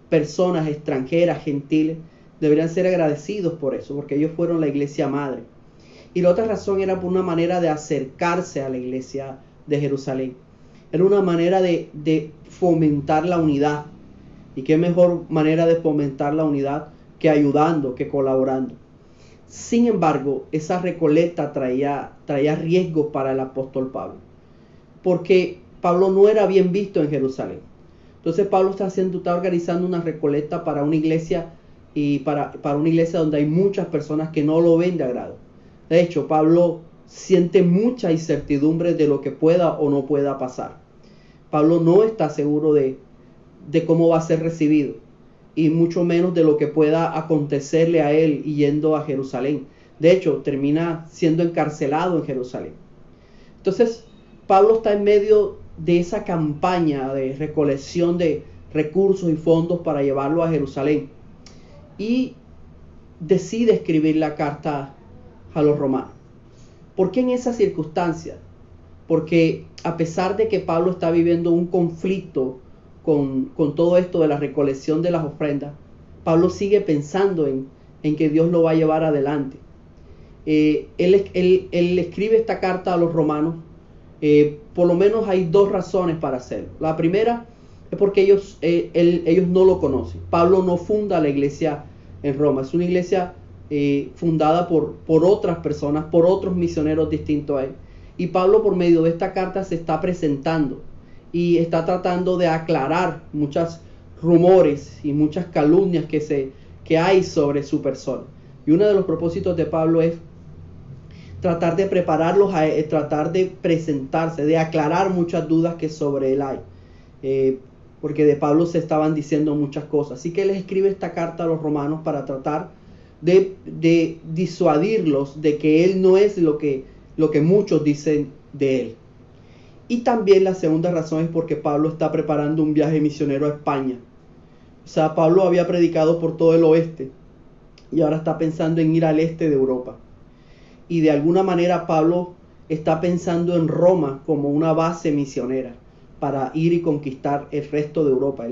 personas extranjeras, gentiles, deberían ser agradecidos por eso, porque ellos fueron la iglesia madre. Y la otra razón era por una manera de acercarse a la iglesia de Jerusalén. Era una manera de fomentar la unidad. Y qué mejor manera de fomentar la unidad que ayudando, que colaborando. Sin embargo, esa recolecta traía riesgos para el apóstol Pablo, porque Pablo no era bien visto en Jerusalén. Entonces Pablo está organizando una recolecta para una iglesia y para una iglesia donde hay muchas personas que no lo ven de agrado. De hecho, Pablo siente mucha incertidumbre de lo que pueda o no pueda pasar. Pablo no está seguro de cómo va a ser recibido, y mucho menos de lo que pueda acontecerle a él yendo a Jerusalén. De hecho, termina siendo encarcelado en Jerusalén. Entonces, Pablo está en medio de esa campaña de recolección de recursos y fondos para llevarlo a Jerusalén, y decide escribir la carta a los romanos. ¿Por qué en esa circunstancia? Porque a pesar de que Pablo está viviendo un conflicto con todo esto de la recolección de las ofrendas, Pablo sigue pensando en que Dios lo va a llevar adelante. Él escribe esta carta a los romanos. Por lo menos hay dos razones para hacerlo. La primera es porque ellos no lo conocen. Pablo no funda la iglesia en Roma. Es una iglesia fundada por otras personas, por otros misioneros distintos a él. Y Pablo, por medio de esta carta, se está presentando y está tratando de aclarar muchos rumores y muchas calumnias que hay sobre su persona. Y uno de los propósitos de Pablo es tratar de prepararlos, tratar de presentarse, de aclarar muchas dudas que sobre él hay. Porque de Pablo se estaban diciendo muchas cosas. Así que él escribe esta carta a los romanos para tratar de disuadirlos de que él no es lo que muchos dicen de él. Y también la segunda razón es porque Pablo está preparando un viaje misionero a España. O sea, Pablo había predicado por todo el oeste y ahora está pensando en ir al este de Europa. Y de alguna manera Pablo está pensando en Roma como una base misionera para ir y conquistar el resto de Europa,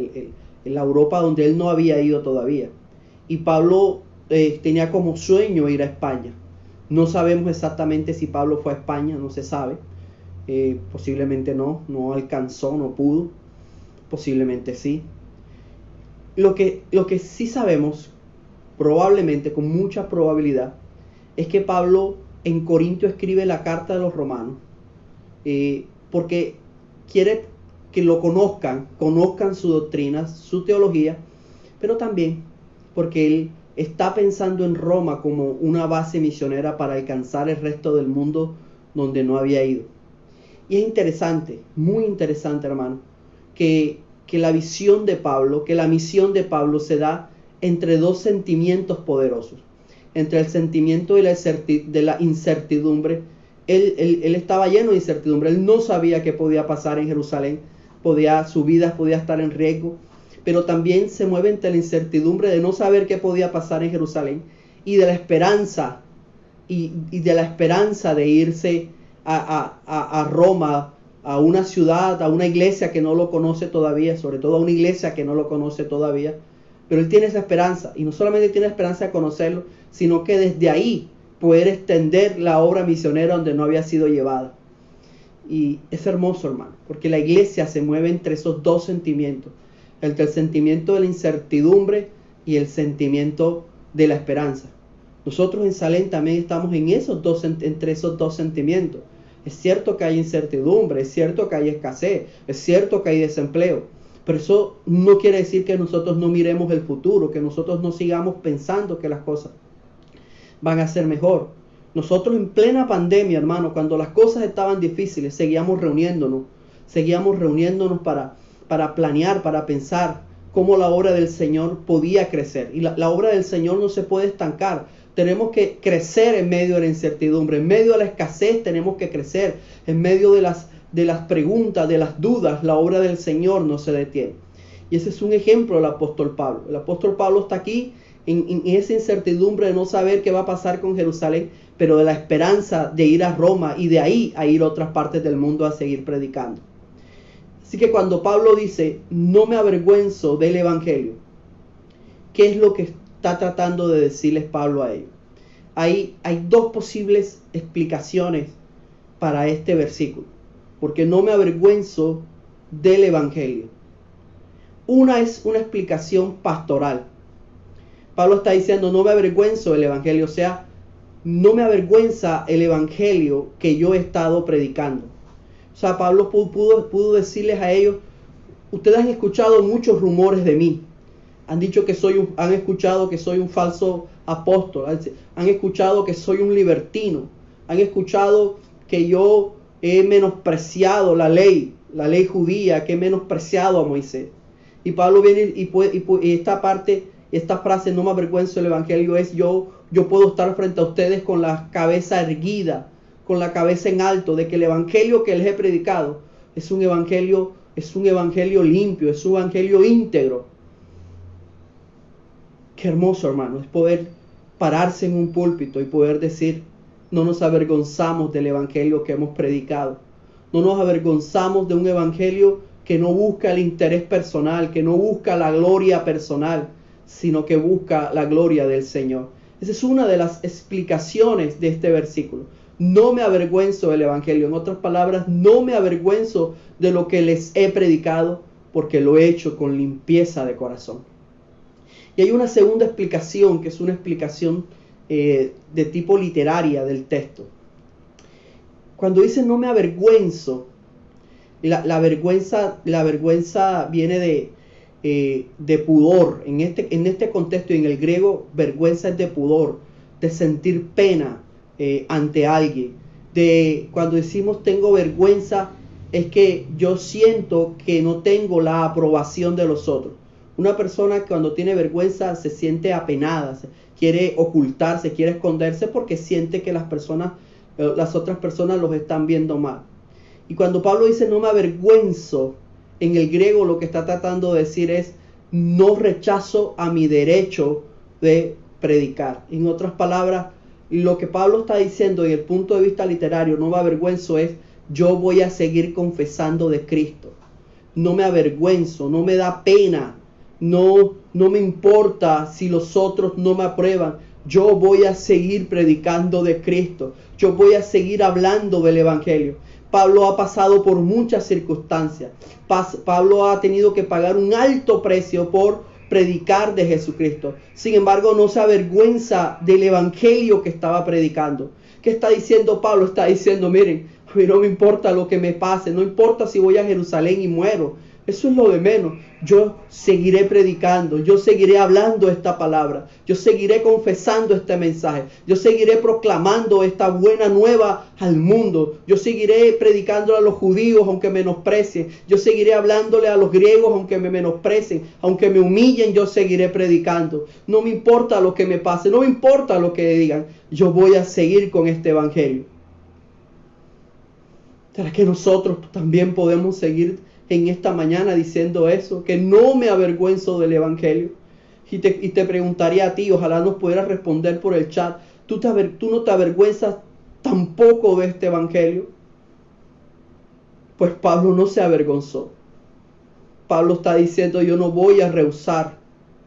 la Europa donde él no había ido todavía. Y Pablo tenía como sueño ir a España. No sabemos exactamente si Pablo fue a España, no se sabe. Posiblemente no alcanzó, no pudo. Posiblemente sí. Lo que sí sabemos, probablemente, con mucha probabilidad, es que Pablo en Corinto escribe la carta de los romanos porque quiere que lo conozcan su doctrina, su teología, pero también porque él está pensando en Roma como una base misionera para alcanzar el resto del mundo donde no había ido. Y es interesante, muy interesante, hermano, que la visión de Pablo, que la misión de Pablo se da entre dos sentimientos poderosos. Entre el sentimiento de la incertidumbre. Él estaba lleno de incertidumbre. Él no sabía qué podía pasar en Jerusalén. Su vida podía estar en riesgo. Pero también se mueve entre la incertidumbre de no saber qué podía pasar en Jerusalén y de la esperanza y de la esperanza de irse a Roma, a una ciudad, a una iglesia que no lo conoce todavía, sobre todo a una iglesia que no lo conoce todavía. Pero él tiene esa esperanza, y no solamente tiene esperanza de conocerlo, sino que desde ahí poder extender la obra misionera donde no había sido llevada. Y es hermoso, hermano, porque la iglesia se mueve entre esos dos sentimientos, entre el sentimiento de la incertidumbre y el sentimiento de la esperanza. Nosotros en Salem también estamos entre esos dos sentimientos. Es cierto que hay incertidumbre, es cierto que hay escasez, es cierto que hay desempleo, pero eso no quiere decir que nosotros no miremos el futuro, que nosotros no sigamos pensando que las cosas van a ser mejor. Nosotros en plena pandemia, hermano, cuando las cosas estaban difíciles, seguíamos reuniéndonos para planear, para pensar cómo la obra del Señor podía crecer. Y la obra del Señor no se puede estancar. Tenemos que crecer en medio de la incertidumbre, en medio de la escasez tenemos que crecer, en medio de las preguntas, de las dudas, la obra del Señor no se detiene. Y ese es un ejemplo del apóstol Pablo. El apóstol Pablo está aquí en esa incertidumbre de no saber qué va a pasar con Jerusalén, pero de la esperanza de ir a Roma y de ahí a ir a otras partes del mundo a seguir predicando. Así que cuando Pablo dice, no me avergüenzo del evangelio, ¿qué es lo que está tratando de decirles Pablo a ellos? Hay dos posibles explicaciones para este versículo. Porque no me avergüenzo del evangelio. Una es una explicación pastoral. Pablo está diciendo, no me avergüenzo del evangelio. O sea, no me avergüenza el evangelio que yo he estado predicando. O sea, Pablo pudo decirles a ellos, ustedes han escuchado muchos rumores de mí. Han dicho han escuchado que soy un falso apóstol. Han escuchado que soy un libertino. Han escuchado que yo he menospreciado la ley judía, que he menospreciado a Moisés. Y Pablo viene y esta frase, no me avergüenzo del evangelio, es yo puedo estar frente a ustedes con la cabeza erguida, con la cabeza en alto, de que el evangelio que les he predicado es un evangelio limpio, es un evangelio íntegro. Qué hermoso, hermano, es poder pararse en un púlpito y poder decir, no nos avergonzamos del evangelio que hemos predicado. No nos avergonzamos de un evangelio que no busca el interés personal, que no busca la gloria personal, sino que busca la gloria del Señor. Esa es una de las explicaciones de este versículo. No me avergüenzo del evangelio. En otras palabras, no me avergüenzo de lo que les he predicado, porque lo he hecho con limpieza de corazón. Y hay una segunda explicación, que es una explicación de tipo literaria del texto. Cuando dice no me avergüenzo, la vergüenza viene de pudor. En este contexto y en el griego, vergüenza es de pudor, de sentir pena, ante alguien. Cuando decimos tengo vergüenza, es que yo siento que no tengo la aprobación de los otros. Una persona que cuando tiene vergüenza se siente apenada, quiere ocultarse, quiere esconderse porque siente que las otras personas los están viendo mal. Y cuando Pablo dice no me avergüenzo, en el griego lo que está tratando de decir es no rechazo a mi derecho de predicar. En otras palabras, lo que Pablo está diciendo y el punto de vista literario, no me avergüenzo, es yo voy a seguir confesando de Cristo. No me avergüenzo, no me da pena, no me importa si los otros no me aprueban. Yo voy a seguir predicando de Cristo. Yo voy a seguir hablando del Evangelio. Pablo ha pasado por muchas circunstancias. Pablo ha tenido que pagar un alto precio por predicar de Jesucristo. Sin embargo, no se avergüenza del Evangelio que estaba predicando. ¿Qué está diciendo Pablo? Está diciendo, miren, a mí no me importa lo que me pase, no importa si voy a Jerusalén y muero. Eso es lo de menos. Yo seguiré predicando, yo seguiré hablando esta palabra, yo seguiré confesando este mensaje, yo seguiré proclamando esta buena nueva al mundo, yo seguiré predicando a los judíos aunque menosprecien, yo seguiré hablándole a los griegos aunque me menosprecien, aunque me humillen, yo seguiré predicando. No me importa lo que me pase, no me importa lo que digan, yo voy a seguir con este evangelio. ¿Será que nosotros también podemos seguir en esta mañana diciendo eso? Que no me avergüenzo del evangelio. Y te preguntaría a ti, ojalá nos pudieras responder por el chat, ¿tú no te avergüenzas tampoco de este evangelio? Pues Pablo no se avergonzó. Pablo está diciendo, yo no voy a rehusar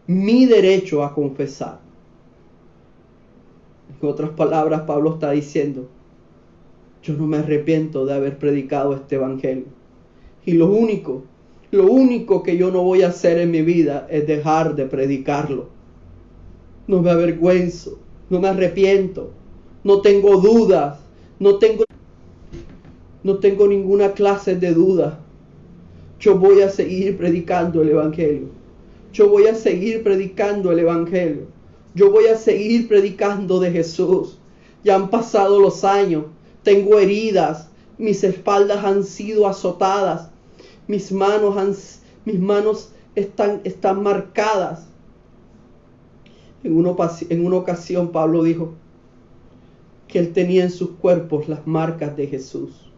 mi derecho a confesar. En otras palabras, Pablo está diciendo, yo no me arrepiento de haber predicado este evangelio. Y lo único que yo no voy a hacer en mi vida es dejar de predicarlo. No me avergüenzo, no me arrepiento, no tengo dudas, no tengo ninguna clase de duda. Yo voy a seguir predicando el evangelio. Yo voy a seguir predicando el evangelio. Yo voy a seguir predicando de Jesús. Ya han pasado los años, tengo heridas, mis espaldas han sido azotadas, mis manos están marcadas. En una ocasión Pablo dijo que él tenía en sus cuerpos las marcas de Jesús.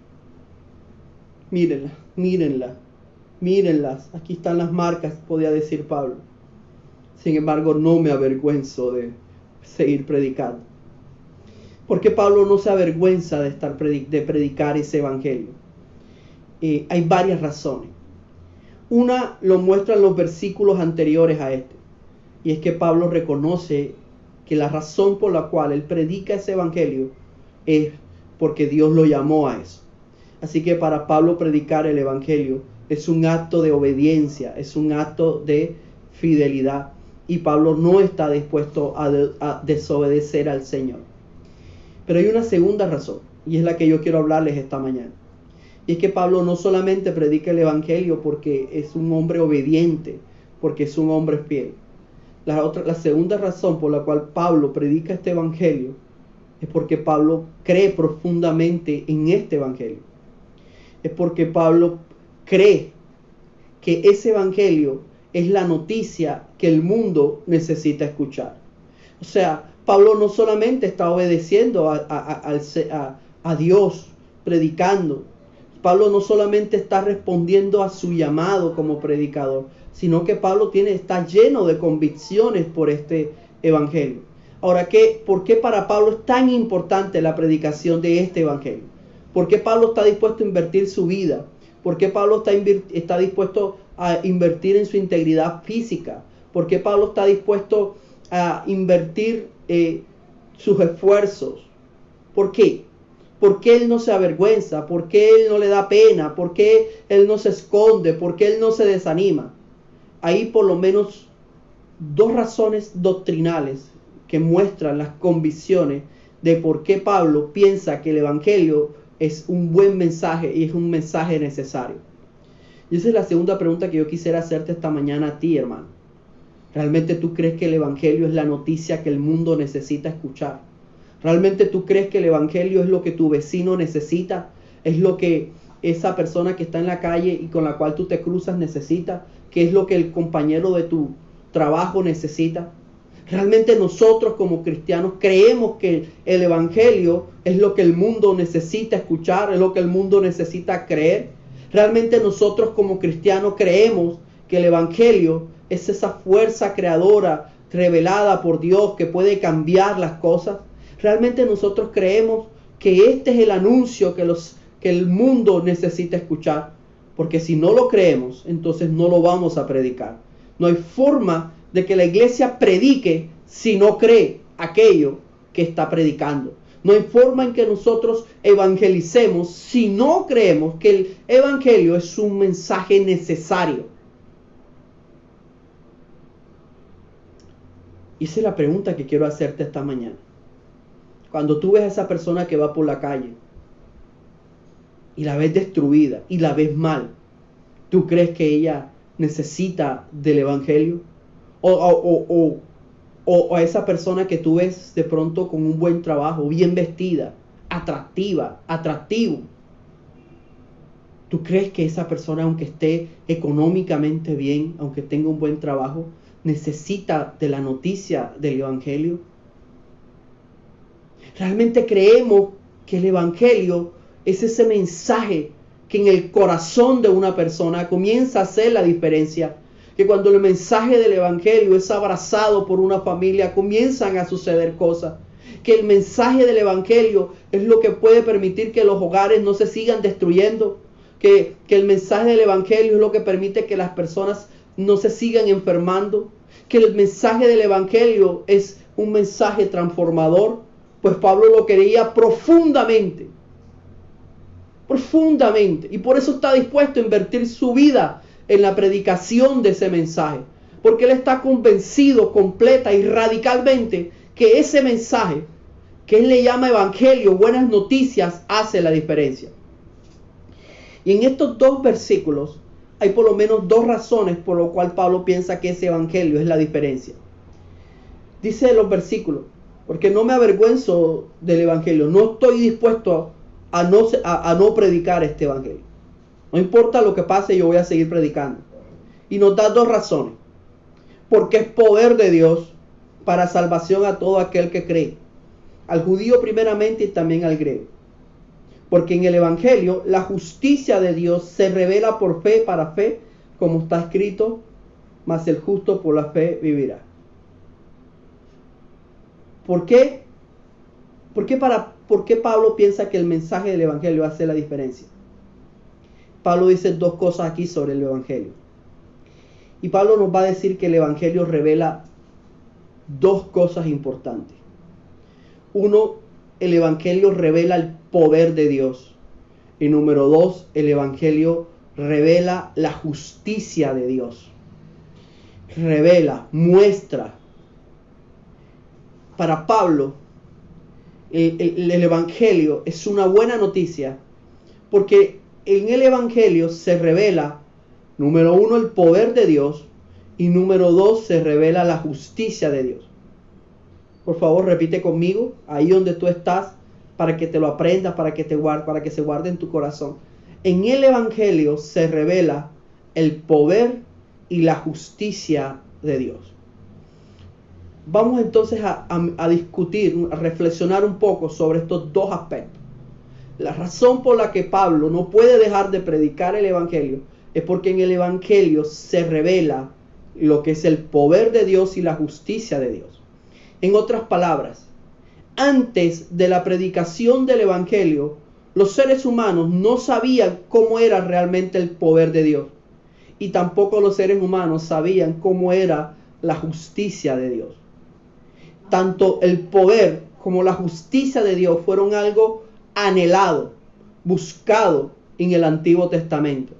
Mírenlas. Aquí están las marcas, podía decir Pablo. Sin embargo, no me avergüenzo de seguir predicando. ¿Por qué Pablo no se avergüenza de predicar ese evangelio? Hay varias razones. Una lo muestran los versículos anteriores a este. Y es que Pablo reconoce que la razón por la cual él predica ese evangelio es porque Dios lo llamó a eso. Así que para Pablo predicar el evangelio es un acto de obediencia, es un acto de fidelidad. Y Pablo no está dispuesto a desobedecer al Señor. Pero hay una segunda razón, y es la que yo quiero hablarles esta mañana. Y es que Pablo no solamente predica el evangelio porque es un hombre obediente, porque es un hombre fiel. La segunda razón por la cual Pablo predica este evangelio es porque Pablo cree profundamente en este evangelio. Es porque Pablo cree que ese evangelio es la noticia que el mundo necesita escuchar. O sea, Pablo no solamente está obedeciendo a Dios, predicando. Pablo no solamente está respondiendo a su llamado como predicador, sino que Pablo está lleno de convicciones por este evangelio. Ahora, ¿por qué para Pablo es tan importante la predicación de este evangelio? ¿Por qué Pablo está dispuesto a invertir su vida? ¿Por qué Pablo está dispuesto a invertir en su integridad física? ¿Por qué Pablo está dispuesto a invertir sus esfuerzos? ¿Por qué? ¿Por qué él no se avergüenza? ¿Por qué él no le da pena? ¿Por qué él no se esconde? ¿Por qué él no se desanima? Hay por lo menos dos razones doctrinales que muestran las convicciones de por qué Pablo piensa que el evangelio es un buen mensaje y es un mensaje necesario. Y esa es la segunda pregunta que yo quisiera hacerte esta mañana a ti, hermano. ¿Realmente tú crees que el evangelio es la noticia que el mundo necesita escuchar? ¿Realmente tú crees que el evangelio es lo que tu vecino necesita? ¿Es lo que esa persona que está en la calle y con la cual tú te cruzas necesita? ¿Qué es lo que el compañero de tu trabajo necesita? ¿Realmente nosotros como cristianos creemos que el evangelio es lo que el mundo necesita escuchar, es lo que el mundo necesita creer? ¿Realmente nosotros como cristianos creemos que el evangelio es esa fuerza creadora revelada por Dios que puede cambiar las cosas? ¿Realmente nosotros creemos que este es el anuncio que el mundo necesita escuchar? Porque si no lo creemos, entonces no lo vamos a predicar. No hay forma de que la iglesia predique si no cree aquello que está predicando. No hay forma en que nosotros evangelicemos si no creemos que el evangelio es un mensaje necesario. Y esa es la pregunta que quiero hacerte esta mañana. Cuando tú ves a esa persona que va por la calle y la ves destruida y la ves mal, ¿tú crees que ella necesita del evangelio? O a esa persona que tú ves de pronto con un buen trabajo, bien vestida, atractivo. ¿Tú crees que esa persona, aunque esté económicamente bien, aunque tenga un buen trabajo, necesita de la noticia del evangelio? ¿Realmente creemos que el evangelio es ese mensaje que en el corazón de una persona comienza a hacer la diferencia? Que cuando el mensaje del evangelio es abrazado por una familia, comienzan a suceder cosas. Que el mensaje del evangelio es lo que puede permitir que los hogares no se sigan destruyendo. Que el mensaje del evangelio es lo que permite que las personas no se sigan enfermando. Que el mensaje del evangelio es un mensaje transformador. Pues Pablo lo quería profundamente. Y por eso está dispuesto a invertir su vida en la predicación de ese mensaje. Porque él está convencido completa y radicalmente que ese mensaje, que él le llama evangelio, buenas noticias, hace la diferencia. Y en estos dos versículos hay por lo menos dos razones por lo cual Pablo piensa que ese evangelio es la diferencia. Dice los versículos: porque no me avergüenzo del evangelio, no estoy dispuesto a no predicar este evangelio. No importa lo que pase, yo voy a seguir predicando. Y nos da dos razones. Porque es poder de Dios para salvación a todo aquel que cree, al judío primeramente y también al griego. Porque en el evangelio la justicia de Dios se revela por fe para fe, como está escrito: mas el justo por la fe vivirá. ¿Por qué Pablo piensa que el mensaje del evangelio hace la diferencia? Pablo dice dos cosas aquí sobre el evangelio. Y Pablo nos va a decir que el evangelio revela dos cosas importantes. Uno, el evangelio revela el poder de Dios. Y número dos, el evangelio revela la justicia de Dios. Revela, muestra. Para Pablo, el evangelio es una buena noticia porque en el evangelio se revela, número uno, el poder de Dios, y número dos, se revela la justicia de Dios. Por favor, repite conmigo, ahí donde tú estás, para que te lo aprendas, para que se guarde en tu corazón. En el evangelio se revela el poder y la justicia de Dios. Vamos entonces a discutir, a reflexionar un poco sobre estos dos aspectos. La razón por la que Pablo no puede dejar de predicar el evangelio es porque en el evangelio se revela lo que es el poder de Dios y la justicia de Dios. En otras palabras, antes de la predicación del evangelio, los seres humanos no sabían cómo era realmente el poder de Dios. Y tampoco los seres humanos sabían cómo era la justicia de Dios. Tanto el poder como la justicia de Dios fueron algo anhelado, buscado en el Antiguo Testamento.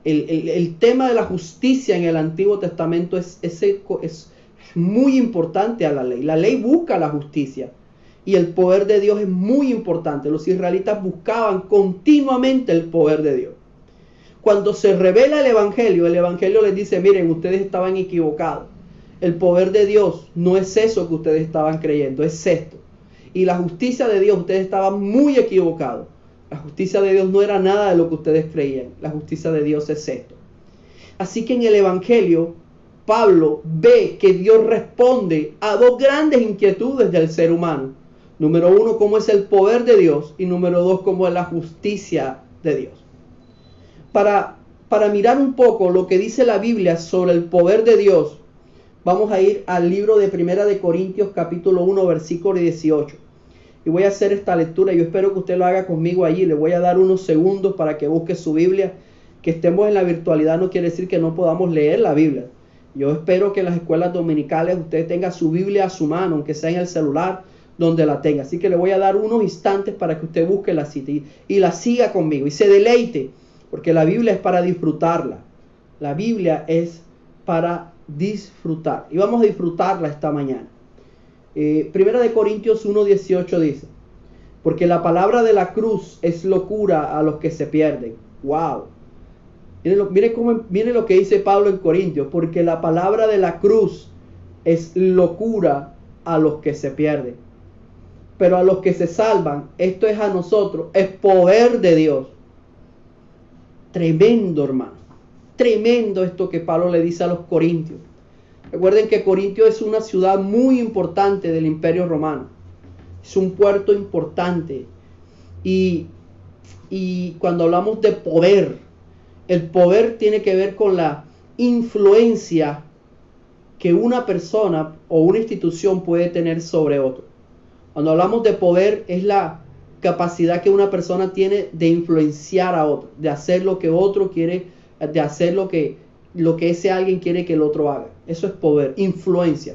El tema de la justicia en el Antiguo Testamento es muy importante a la ley. La ley busca la justicia y el poder de Dios es muy importante. Los israelitas buscaban continuamente el poder de Dios. Cuando se revela el evangelio les dice: miren, ustedes estaban equivocados. El poder de Dios no es eso que ustedes estaban creyendo, es esto. y la justicia de Dios, ustedes estaban muy equivocados. La justicia de Dios no era nada de lo que ustedes creían. La justicia de Dios es esto. Así que en el Evangelio, Pablo ve que Dios responde a dos grandes inquietudes del ser humano. Número uno, cómo es el poder de Dios. Y número dos, cómo es la justicia de Dios. Para mirar un poco lo que dice la Biblia sobre el poder de Dios, vamos a ir al libro de 1 de Corintios capítulo 1 versículo 18. Y voy a hacer esta lectura. Yo espero que usted lo haga conmigo allí. Le voy a dar unos segundos para que busque su Biblia. Que estemos en la virtualidad no quiere decir que no podamos leer la Biblia. Yo espero que en las escuelas dominicales usted tenga su Biblia a su mano, aunque sea en el celular, donde la tenga. Así que le voy a dar unos instantes para que usted busque la cita y la siga conmigo y se deleite, porque la Biblia es para disfrutarla. La Biblia es para disfrutar. Y vamos a disfrutarla esta mañana. 1 de Corintios 1:18 dice: porque la palabra de la cruz es locura a los que se pierden. ¡Wow! Miren lo que dice Pablo en Corintios. Porque la palabra de la cruz es locura a los que se pierden. Pero a los que se salvan, esto es a nosotros, es poder de Dios. Tremendo, hermano. Tremendo esto que Pablo le dice a los corintios. Recuerden que Corintio es una ciudad muy importante del Imperio Romano. Es un puerto importante. Y cuando hablamos de poder, el poder tiene que ver con la influencia que una persona o una institución puede tener sobre otro. Cuando hablamos de poder, es la capacidad que una persona tiene de influenciar a otro, de hacer lo que otro quiere, de hacer lo que ese alguien quiere que el otro haga. Eso es poder, influencia.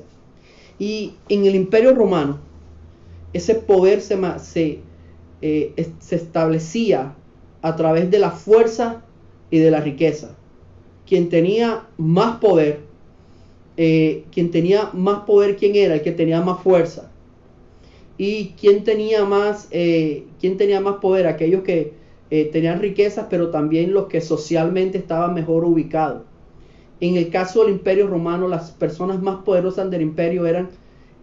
Y en el Imperio Romano, ese poder se establecía a través de la fuerza y de la riqueza. Quien tenía más poder, ¿quién era? El que tenía más fuerza. ¿Y quién tenía más poder? Aquellos que tenían riquezas, pero también los que socialmente estaban mejor ubicados. En el caso del Imperio Romano, las personas más poderosas del imperio eran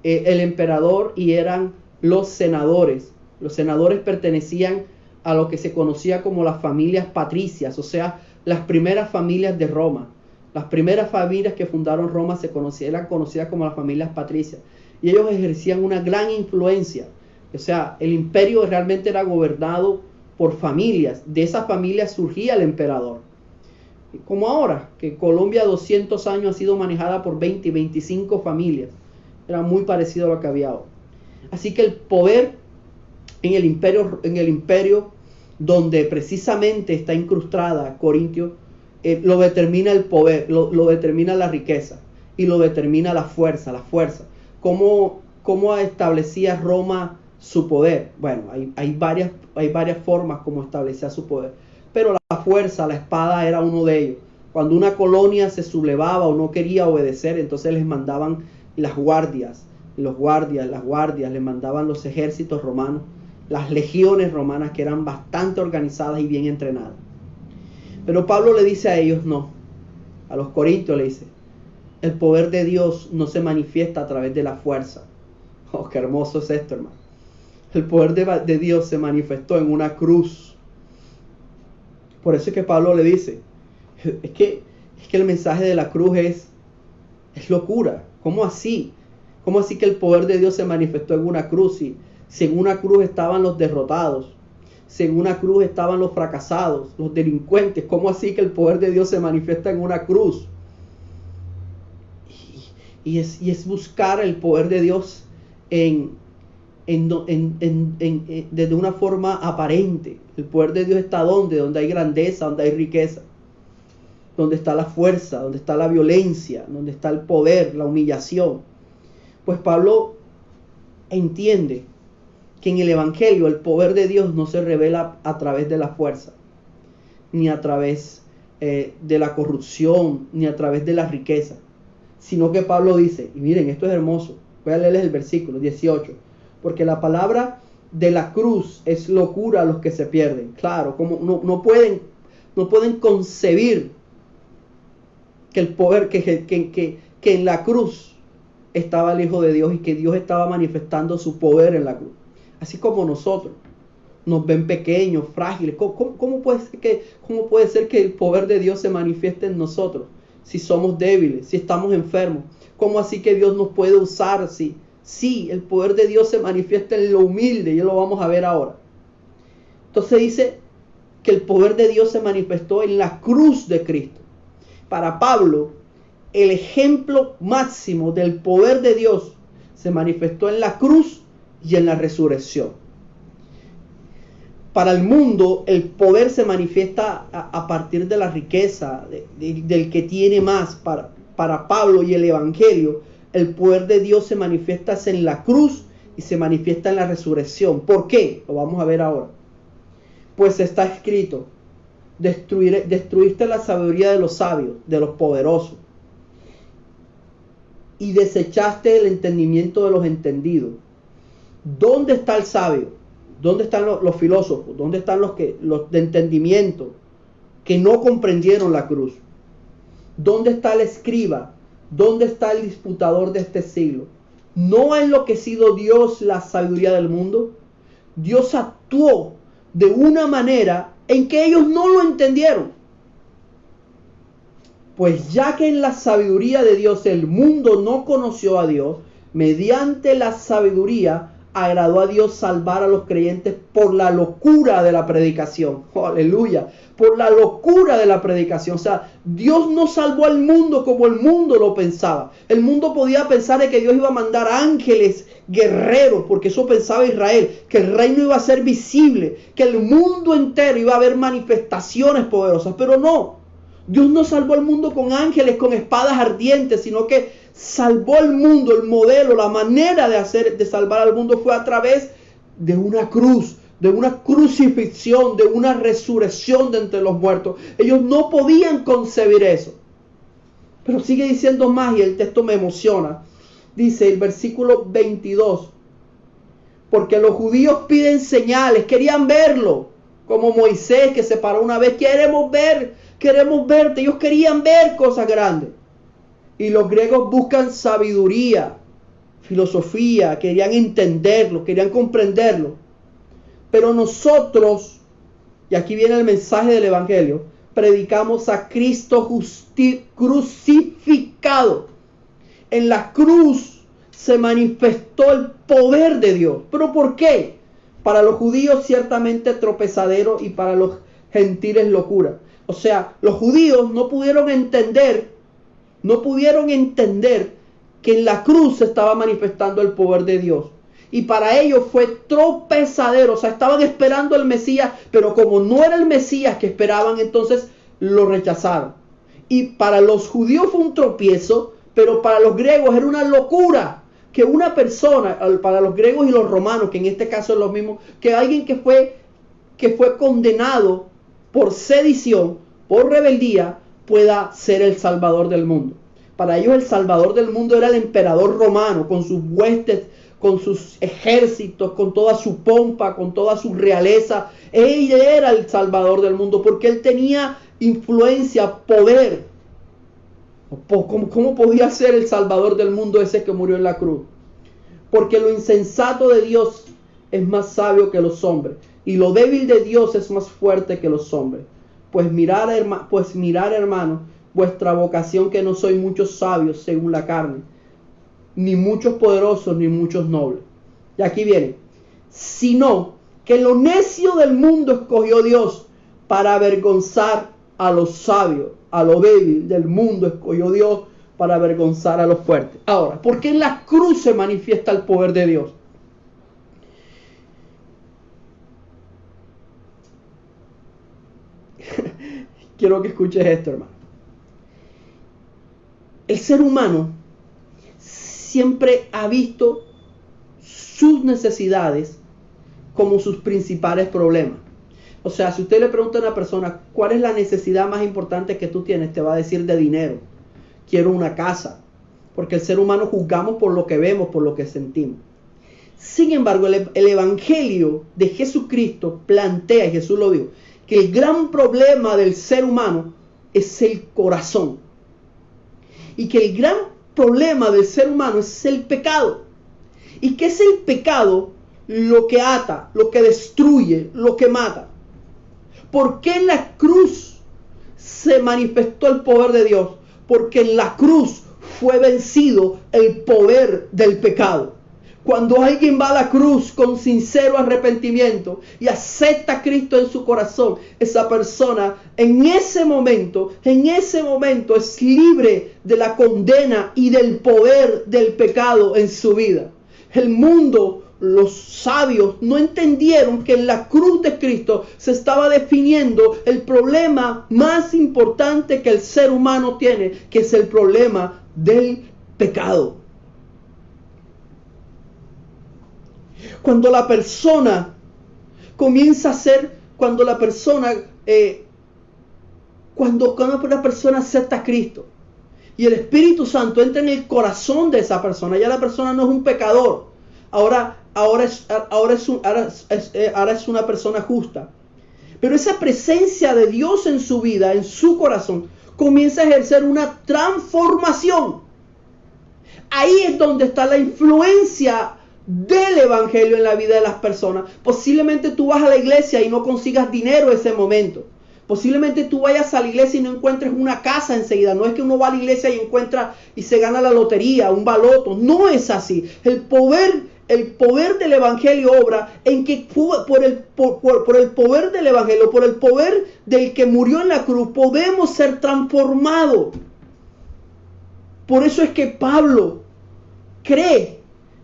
el emperador y eran los senadores. Los senadores pertenecían a lo que se conocía como las familias patricias, o sea, las primeras familias de Roma. Las primeras familias que fundaron Roma eran conocidas como las familias patricias. Y ellos ejercían una gran influencia. O sea, el imperio realmente era gobernado por familias. De esas familias surgía el emperador. Como ahora, que Colombia 200 años ha sido manejada por 20 y 25 familias. Era muy parecido a lo que había ahora. Así que el poder en el imperio donde precisamente está incrustada Corintio, lo determina el poder, lo determina la riqueza y lo determina la fuerza. ¿Cómo establecía Roma su poder? Bueno, hay varias formas como establecía su poder. Pero la fuerza, la espada era uno de ellos. Cuando una colonia se sublevaba o no quería obedecer, entonces les mandaban las guardias, les mandaban los ejércitos romanos, las legiones romanas que eran bastante organizadas y bien entrenadas. Pero Pablo le dice a ellos no. A los corintios le dice: el poder de Dios no se manifiesta a través de la fuerza. Oh, qué hermoso es esto, hermano. El poder de Dios se manifestó en una cruz. Por eso es que Pablo le dice, es que el mensaje de la cruz es locura. ¿Cómo así? ¿Cómo así que el poder de Dios se manifestó en una cruz? Si en una cruz estaban los derrotados, si en una cruz estaban los fracasados, los delincuentes, ¿cómo así que el poder de Dios se manifiesta en una cruz? Y es buscar el poder de Dios desde una forma aparente. El poder de Dios está donde hay grandeza, donde hay riqueza, donde está la fuerza, donde está la violencia, donde está el poder, la humillación. Pues Pablo entiende que en el Evangelio el poder de Dios no se revela a través de la fuerza, ni a través de la corrupción, ni a través de la riqueza, sino que Pablo dice, y miren, esto es hermoso, voy a leerles el versículo 18, porque la palabra de la cruz es locura a los que se pierden. Claro, como no pueden concebir que el poder, que en la cruz estaba el Hijo de Dios y que Dios estaba manifestando su poder en la cruz. así como nosotros. Nos ven pequeños, frágiles. ¿Cómo puede ser que el poder de Dios se manifieste en nosotros si somos débiles, si estamos enfermos? ¿Cómo así que Dios nos puede usar así? Sí, el poder de Dios se manifiesta en lo humilde, y lo vamos a ver ahora. Entonces dice que el poder de Dios se manifestó en la cruz de Cristo. Para Pablo, el ejemplo máximo del poder de Dios se manifestó en la cruz y en la resurrección. Para el mundo, el poder se manifiesta a partir de la riqueza, del que tiene más. Para Pablo y el Evangelio, el poder de Dios se manifiesta en la cruz y se manifiesta en la resurrección. ¿Por qué? Lo vamos a ver ahora. Pues está escrito: destruiste la sabiduría de los sabios, de los poderosos, y desechaste el entendimiento de los entendidos. ¿Dónde está el sabio? ¿Dónde están los filósofos? ¿Dónde están los de entendimiento que no comprendieron la cruz? ¿Dónde está el escriba? ¿Dónde está el disputador de este siglo? ¿No ha enloquecido Dios la sabiduría del mundo? Dios actuó de una manera en que ellos no lo entendieron. Pues ya que en la sabiduría de Dios el mundo no conoció a Dios, mediante la sabiduría agradó a Dios salvar a los creyentes por la locura de la predicación. Aleluya. Por la locura de la predicación. O sea, Dios no salvó al mundo como el mundo lo pensaba. El mundo podía pensar de que Dios iba a mandar ángeles guerreros, porque eso pensaba Israel, que el reino iba a ser visible, que el mundo entero iba a haber manifestaciones poderosas. Pero no, Dios no salvó al mundo con ángeles, con espadas ardientes, sino que salvó al mundo. El modelo, la manera de salvar al mundo fue a través de una cruz, de una crucifixión, de una resurrección de entre los muertos. Ellos no podían concebir eso. Pero sigue diciendo más, y el texto me emociona. Dice el versículo 22: porque los judíos piden señales, querían verlo, como Moisés, que se paró una vez: queremos verte. Ellos querían ver cosas grandes. Y los griegos buscan sabiduría, filosofía, querían entenderlo, querían comprenderlo. Pero nosotros, y aquí viene el mensaje del Evangelio, predicamos a Cristo crucificado. En la cruz se manifestó el poder de Dios. ¿Pero por qué? Para los judíos ciertamente tropezadero, y para los gentiles locura. O sea, los judíos no pudieron entender que en la cruz se estaba manifestando el poder de Dios. Y para ellos fue tropezadero. O sea, estaban esperando al Mesías, pero como no era el Mesías que esperaban, entonces lo rechazaron. Y para los judíos fue un tropiezo, pero para los griegos era una locura que una persona, para los griegos y los romanos, que en este caso es lo mismo, que alguien que fue condenado por sedición, por rebeldía, pueda ser el salvador del mundo. Para ellos el salvador del mundo era el emperador romano, con sus huestes, con sus ejércitos, con toda su pompa, con toda su realeza. Él era el salvador del mundo porque él tenía influencia, poder. ¿Cómo podía ser el salvador del mundo ese que murió en la cruz? Porque lo insensato de Dios es más sabio que los hombres, y lo débil de Dios es más fuerte que los hombres. Pues mirad, hermanos, vuestra vocación, que no sois muchos sabios según la carne, ni muchos poderosos, ni muchos nobles. Y aquí viene: sino que lo necio del mundo escogió Dios para avergonzar a los sabios. A lo débil del mundo escogió Dios para avergonzar a los fuertes. Ahora, ¿por qué en la cruz se manifiesta el poder de Dios? Quiero que escuches esto, hermano. El ser humano siempre ha visto sus necesidades como sus principales problemas. O sea, si usted le pregunta a una persona cuál es la necesidad más importante que tú tienes, te va a decir de dinero. Quiero una casa. Porque el ser humano juzgamos por lo que vemos, por lo que sentimos. Sin embargo, el Evangelio de Jesucristo plantea, y Jesús lo dijo, que el gran problema del ser humano es el corazón. Y que el gran problema del ser humano es el pecado. Y que es el pecado lo que ata, lo que destruye, lo que mata. ¿Por qué en la cruz se manifestó el poder de Dios? Porque en la cruz fue vencido el poder del pecado. Cuando alguien va a la cruz con sincero arrepentimiento y acepta a Cristo en su corazón, esa persona en ese momento es libre de la condena y del poder del pecado en su vida. El mundo, los sabios, no entendieron que en la cruz de Cristo se estaba definiendo el problema más importante que el ser humano tiene, que es el problema del pecado. Cuando la persona comienza a ser, cuando una persona acepta a Cristo y el Espíritu Santo entra en el corazón de esa persona, ya la persona no es un pecador, ahora es una persona justa. Pero esa presencia de Dios en su vida, en su corazón, comienza a ejercer una transformación. Ahí es donde está la influencia del evangelio en la vida de las personas. Posiblemente tú vas a la iglesia y no consigas dinero en ese momento. Posiblemente tú vayas a la iglesia y no encuentres una casa enseguida. No es que uno va a la iglesia y encuentra y se gana la lotería, un baloto. No es así. El poder del evangelio obra en que por el poder del evangelio, por el poder del que murió en la cruz, podemos ser transformados. Por eso es que Pablo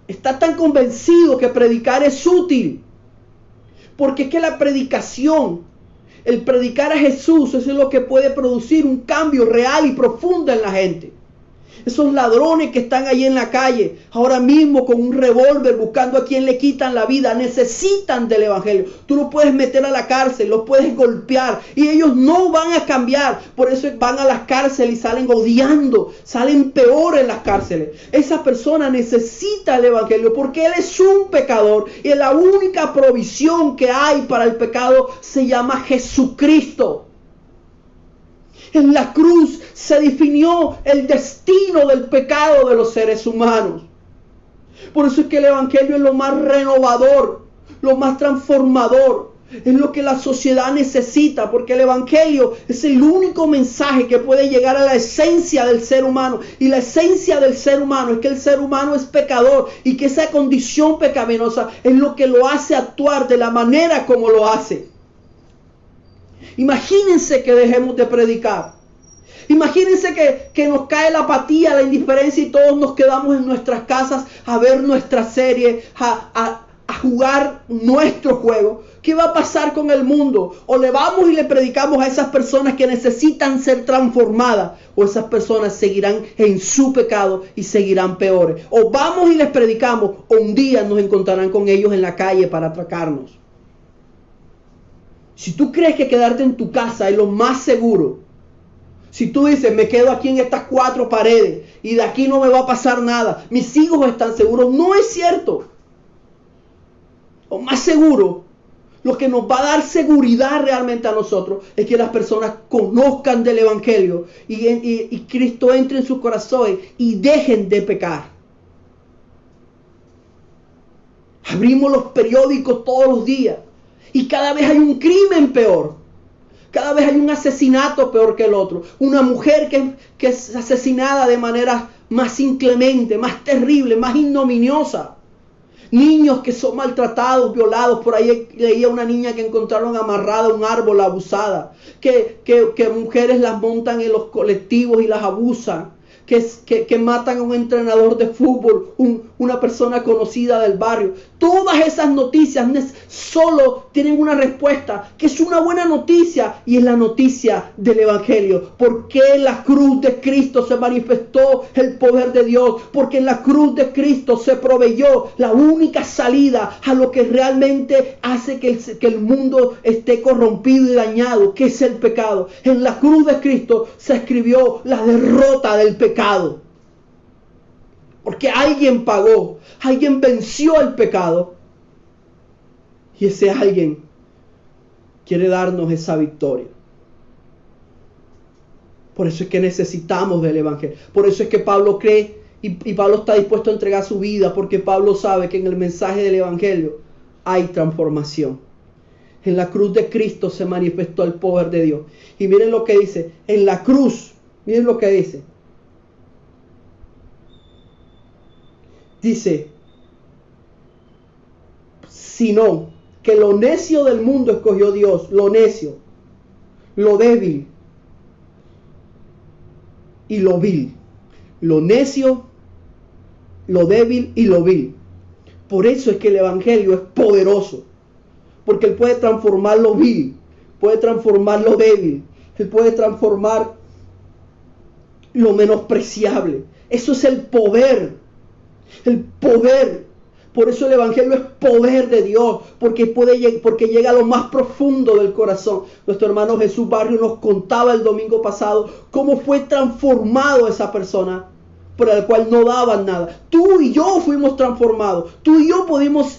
está tan convencido que predicar es útil. Porque es que la predicación, el predicar a Jesús, eso es lo que puede producir un cambio real y profundo en la gente. Esos ladrones que están ahí en la calle, ahora mismo con un revólver buscando a quien le quitan la vida, necesitan del evangelio. Tú los puedes meter a la cárcel, los puedes golpear y ellos no van a cambiar. Por eso van a las cárceles y salen odiando, salen peor en las cárceles. Esa persona necesita el evangelio porque él es un pecador y la única provisión que hay para el pecado se llama Jesucristo. En la cruz se definió el destino del pecado de los seres humanos. Por eso es que el evangelio es lo más renovador, lo más transformador. Es lo que la sociedad necesita, porque el evangelio es el único mensaje que puede llegar a la esencia del ser humano. Y la esencia del ser humano es que el ser humano es pecador y que esa condición pecaminosa es lo que lo hace actuar de la manera como lo hace. Imagínense que dejemos de predicar. Imagínense que nos cae la apatía, la indiferencia y todos nos quedamos en nuestras casas a ver nuestra serie, a jugar nuestro juego. ¿Qué va a pasar con el mundo? O le vamos y le predicamos a esas personas que necesitan ser transformadas, o esas personas seguirán en su pecado y seguirán peores. O vamos y les predicamos, o un día nos encontrarán con ellos en la calle para atracarnos. Si tú crees que quedarte en tu casa es lo más seguro, si tú dices, me quedo aquí en estas 4 paredes y de aquí no me va a pasar nada, mis hijos están seguros, no es cierto. Lo más seguro, lo que nos va a dar seguridad realmente a nosotros es que las personas conozcan del evangelio y Cristo entre en sus corazones y dejen de pecar. Abrimos los periódicos todos los días y cada vez hay un crimen peor. Cada vez hay un asesinato peor que el otro. Una mujer que es asesinada de manera más inclemente, más terrible, más ignominiosa. Niños que son maltratados, violados. Por ahí leía una niña que encontraron amarrada a un árbol, abusada. Que mujeres las montan en los colectivos y las abusan. Que matan a un entrenador de fútbol, una persona conocida del barrio. Todas esas noticias solo tienen una respuesta, que es una buena noticia, y es la noticia del evangelio. Porque en la cruz de Cristo se manifestó el poder de Dios, porque en la cruz de Cristo se proveyó la única salida a lo que realmente hace que el mundo esté corrompido y dañado, que es el pecado. En la cruz de Cristo se escribió la derrota del pecado. Porque alguien pagó, alguien venció el pecado. Y ese alguien quiere darnos esa victoria. Por eso es que necesitamos del evangelio. Por eso es que Pablo cree y Pablo está dispuesto a entregar su vida, porque Pablo sabe que en el mensaje del evangelio hay transformación. En la cruz de Cristo se manifestó el poder de Dios. Y miren lo que dice, en la cruz, miren lo que dice. Dice, sino que lo necio del mundo escogió Dios, lo necio, lo débil y lo vil. Lo necio, lo débil y lo vil. Por eso es que el Evangelio es poderoso. Porque Él puede transformar lo vil, puede transformar lo débil, Él puede transformar lo menospreciable. Eso es el poder. El poder. Por eso el Evangelio es poder de Dios, porque llega a lo más profundo del corazón. Nuestro hermano Jesús Barrio nos contaba el domingo pasado cómo fue transformado esa persona por el cual no daban nada. Tú y yo fuimos transformados. Tú y yo pudimos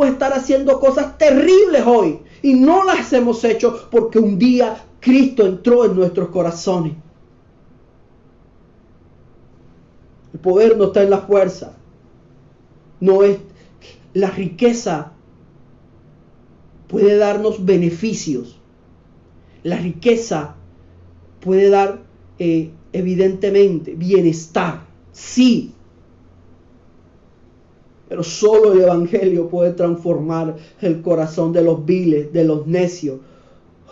estar haciendo cosas terribles hoy y no las hemos hecho porque un día Cristo entró en nuestros corazones. El poder no está en la fuerza, no es la riqueza. Puede darnos beneficios. La riqueza puede dar evidentemente bienestar. Sí, pero solo el Evangelio puede transformar el corazón de los viles, de los necios.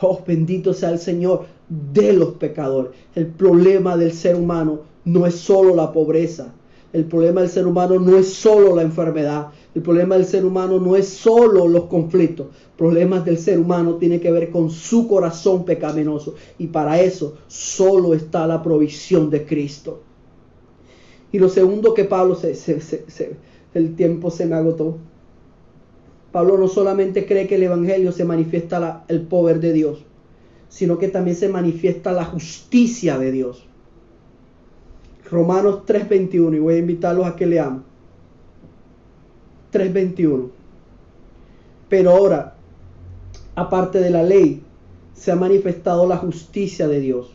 Oh, bendito sea el Señor, de los pecadores. El problema del ser humano no es solo la pobreza. El problema del ser humano no es solo la enfermedad. El problema del ser humano no es solo los conflictos. Problemas del ser humano tienen que ver con su corazón pecaminoso. Y para eso solo está la provisión de Cristo. Y lo segundo que Pablo, el tiempo se me agotó. Pablo no solamente cree que el Evangelio se manifiesta el poder de Dios, sino que también se manifiesta la justicia de Dios. Romanos 3:21, y voy a invitarlos a que leamos. 3:21. Pero ahora, aparte de la ley, se ha manifestado la justicia de Dios,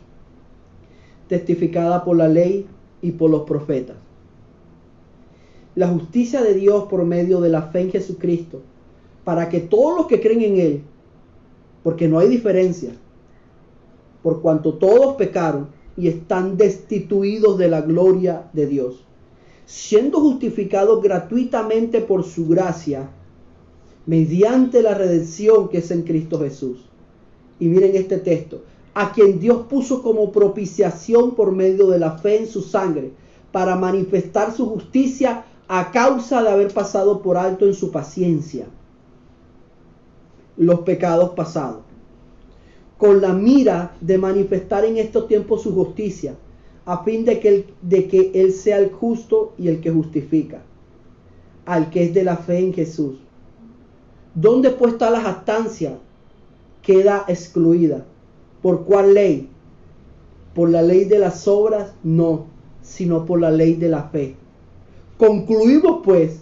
testificada por la ley y por los profetas. La justicia de Dios por medio de la fe en Jesucristo, para que todos los que creen en Él, porque no hay diferencia, por cuanto todos pecaron y están destituidos de la gloria de Dios, siendo justificados gratuitamente por su gracia, mediante la redención que es en Cristo Jesús. Y miren este texto: a quien Dios puso como propiciación por medio de la fe en su sangre, para manifestar su justicia a causa de haber pasado por alto en su paciencia los pecados pasados, con la mira de manifestar en estos tiempos su justicia, a fin de que Él sea el justo y el que justifica al que es de la fe en Jesús. ¿Dónde pues está la jactancia? Queda excluida. ¿Por cuál ley? ¿Por la ley de las obras? No, sino por la ley de la fe. Concluimos pues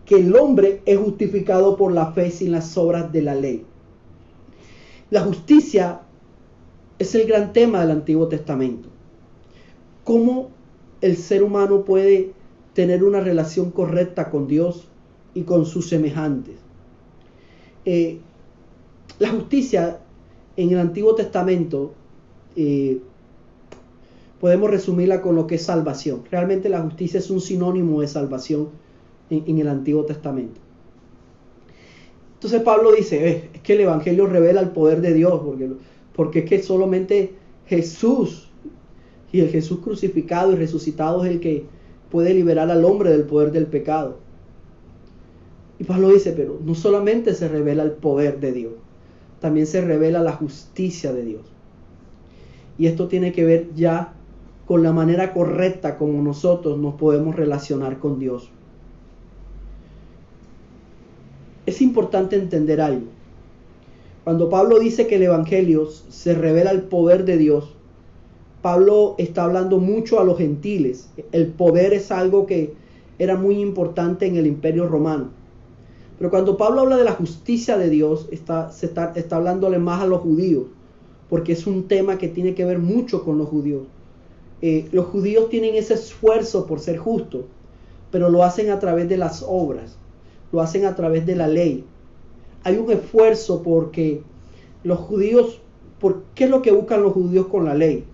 que el hombre es justificado por la fe sin las obras de la ley. La justicia es el gran tema del Antiguo Testamento. ¿Cómo el ser humano puede tener una relación correcta con Dios y con sus semejantes? La justicia en el Antiguo Testamento podemos resumirla con lo que es salvación. Realmente la justicia es un sinónimo de salvación en el Antiguo Testamento. Entonces Pablo dice, es que el Evangelio revela el poder de Dios, porque es que solamente Jesús y el Jesús crucificado y resucitado es el que puede liberar al hombre del poder del pecado. Y Pablo dice, pero no solamente se revela el poder de Dios, también se revela la justicia de Dios. Y esto tiene que ver ya con la manera correcta como nosotros nos podemos relacionar con Dios. Es importante entender algo. Cuando Pablo dice que el Evangelio se revela el poder de Dios, Pablo está hablando mucho a los gentiles. El poder es algo que era muy importante en el Imperio Romano. Pero cuando Pablo habla de la justicia de Dios, está hablándole más a los judíos, porque es un tema que tiene que ver mucho con los judíos. Los judíos tienen ese esfuerzo por ser justos, pero lo hacen a través de las obras, lo hacen a través de la ley. hay un esfuerzo porque los judíos, ¿qué es lo que buscan los judíos con la ley?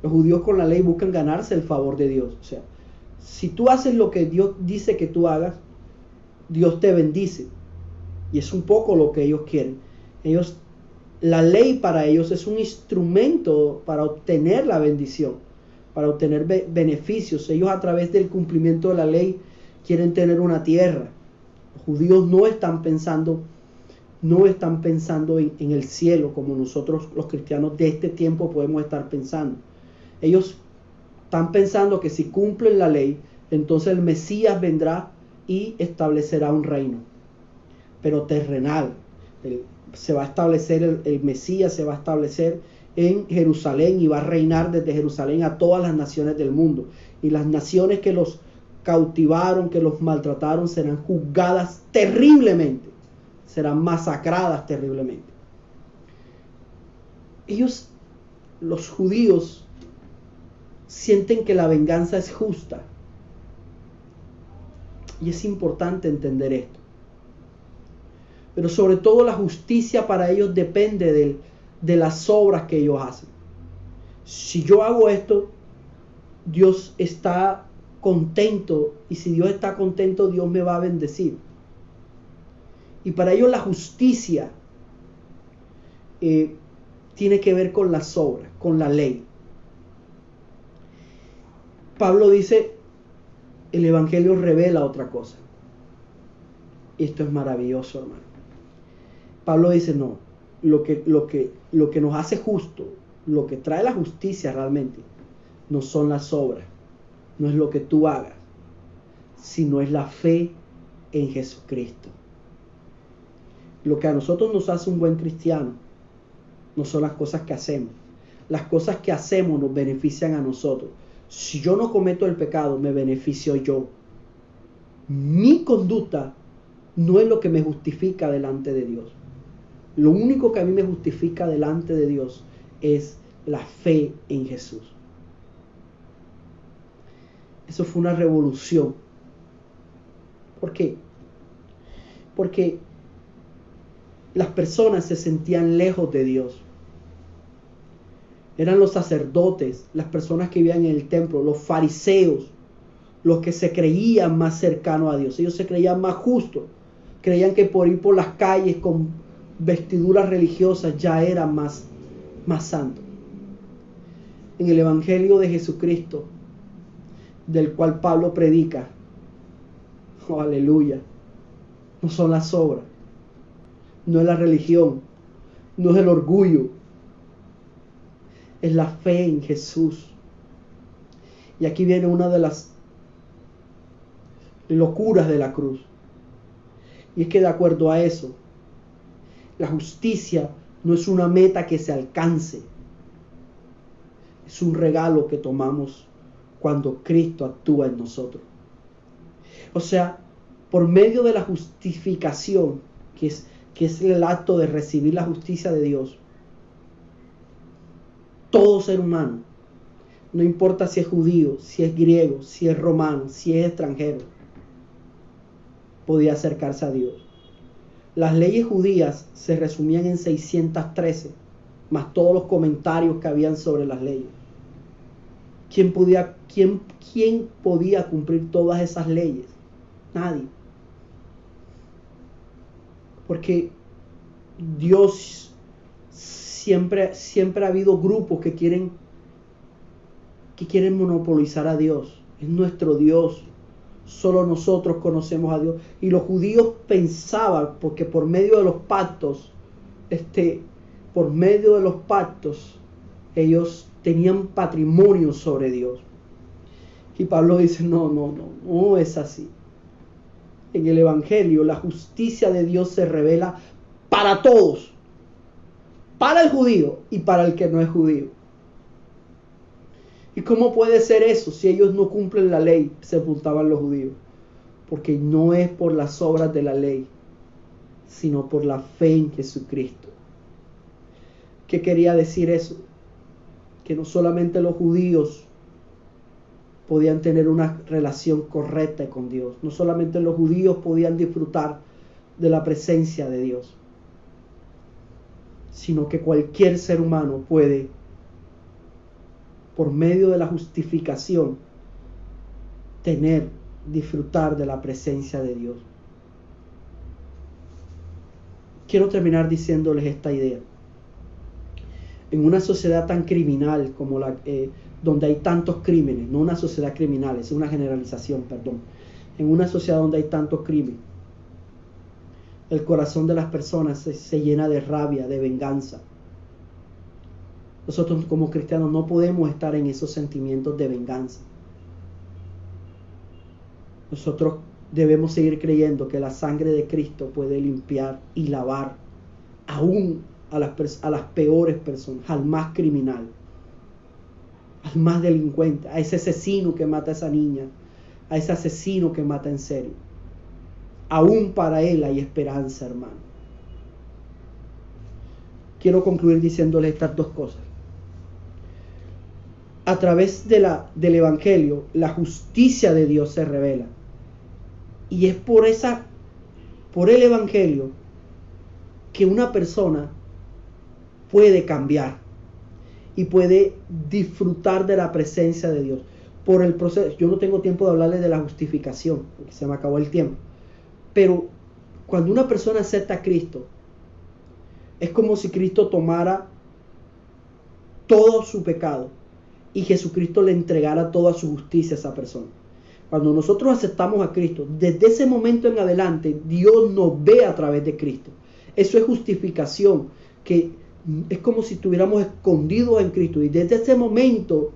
Los judíos con la ley buscan ganarse el favor de Dios. O sea, si tú haces lo que Dios dice que tú hagas, Dios te bendice. Y es un poco lo que ellos quieren. La ley para ellos es un instrumento para obtener la bendición, para obtener beneficios. Ellos, a través del cumplimiento de la ley, quieren tener una tierra. Los judíos no están pensando en el cielo como nosotros los cristianos de este tiempo podemos estar pensando. Ellos están pensando que si cumplen la ley, entonces el Mesías vendrá y establecerá un reino, pero terrenal. Se va a establecer el Mesías, se va a establecer en Jerusalén y va a reinar desde Jerusalén a todas las naciones del mundo. Y las naciones que los cautivaron, que los maltrataron, serán juzgadas terriblemente, serán masacradas terriblemente. Ellos, los judíos, sienten que la venganza es justa. Y es importante entender esto. Pero sobre todo la justicia para ellos depende de las obras que ellos hacen. Si yo hago esto, Dios está contento. Y si Dios está contento, Dios me va a bendecir. Y para ellos la justicia tiene que ver con las obras, con la ley. Pablo dice, el Evangelio revela otra cosa. Esto es maravilloso, hermano. Pablo dice, no, lo que nos hace justo, lo que trae la justicia realmente, no son las obras, no es lo que tú hagas, sino es la fe en Jesucristo. Lo que a nosotros nos hace un buen cristiano no son las cosas que hacemos. Las cosas que hacemos nos benefician a nosotros. Si yo no cometo el pecado, me beneficio yo. Mi conducta no es lo que me justifica delante de Dios. Lo único que a mí me justifica delante de Dios es la fe en Jesús. Eso fue una revolución. ¿Por qué? Porque las personas se sentían lejos de Dios. Eran los sacerdotes, las personas que vivían en el templo, los fariseos, los que se creían más cercanos a Dios. Ellos se creían más justos. Creían que por ir por las calles con vestiduras religiosas ya eran más santos. En el Evangelio de Jesucristo, del cual Pablo predica, oh, aleluya, no son las obras, no es la religión, no es el orgullo, es la fe en Jesús. Y aquí viene una de las locuras de la cruz. Y es que de acuerdo a eso, la justicia no es una meta que se alcance. Es un regalo que tomamos cuando Cristo actúa en nosotros. O sea, por medio de la justificación, que es el acto de recibir la justicia de Dios, todo ser humano, no importa si es judío, si es griego, si es romano, si es extranjero, podía acercarse a Dios. Las leyes judías se resumían en 613, más todos los comentarios que habían sobre las leyes. ¿Quién podía cumplir todas esas leyes? Nadie. Porque Dios siempre ha habido grupos que quieren monopolizar a Dios. Es nuestro Dios. Solo nosotros conocemos a Dios. Y los judíos pensaban, porque por medio de los pactos, ellos tenían patrimonio sobre Dios. Y Pablo dice, no es así. En el Evangelio, la justicia de Dios se revela para todos. Para el judío y para el que no es judío. ¿Y cómo puede ser eso? Si ellos no cumplen la ley, se apuntaban los judíos. Porque no es por las obras de la ley, sino por la fe en Jesucristo. ¿Qué quería decir eso? Que no solamente los judíos podían tener una relación correcta con Dios. No solamente los judíos podían disfrutar de la presencia de Dios, sino que cualquier ser humano puede, por medio de la justificación, disfrutar de la presencia de Dios. Quiero terminar diciéndoles esta idea. En una sociedad tan criminal como donde hay tantos crímenes, no una sociedad criminal, es una generalización, perdón. En una sociedad donde hay tantos crímenes, el corazón de las personas se llena de rabia, de venganza. Nosotros como cristianos no podemos estar en esos sentimientos de venganza. Nosotros debemos seguir creyendo que la sangre de Cristo puede limpiar y lavar aún a las peores personas, al más criminal, al más delincuente, a ese asesino que mata a esa niña, a ese asesino que mata en serio. Aún para él hay esperanza, hermano. Quiero concluir diciéndole estas dos cosas. A través del Evangelio, la justicia de Dios se revela. Y es por el Evangelio que una persona puede cambiar y puede disfrutar de la presencia de Dios. Por el proceso, yo no tengo tiempo de hablarles de la justificación, porque se me acabó el tiempo. Pero cuando una persona acepta a Cristo, es como si Cristo tomara todo su pecado y Jesucristo le entregara toda su justicia a esa persona. Cuando nosotros aceptamos a Cristo, desde ese momento en adelante, Dios nos ve a través de Cristo. Eso es justificación, que es como si estuviéramos escondidos en Cristo. Y desde ese momento,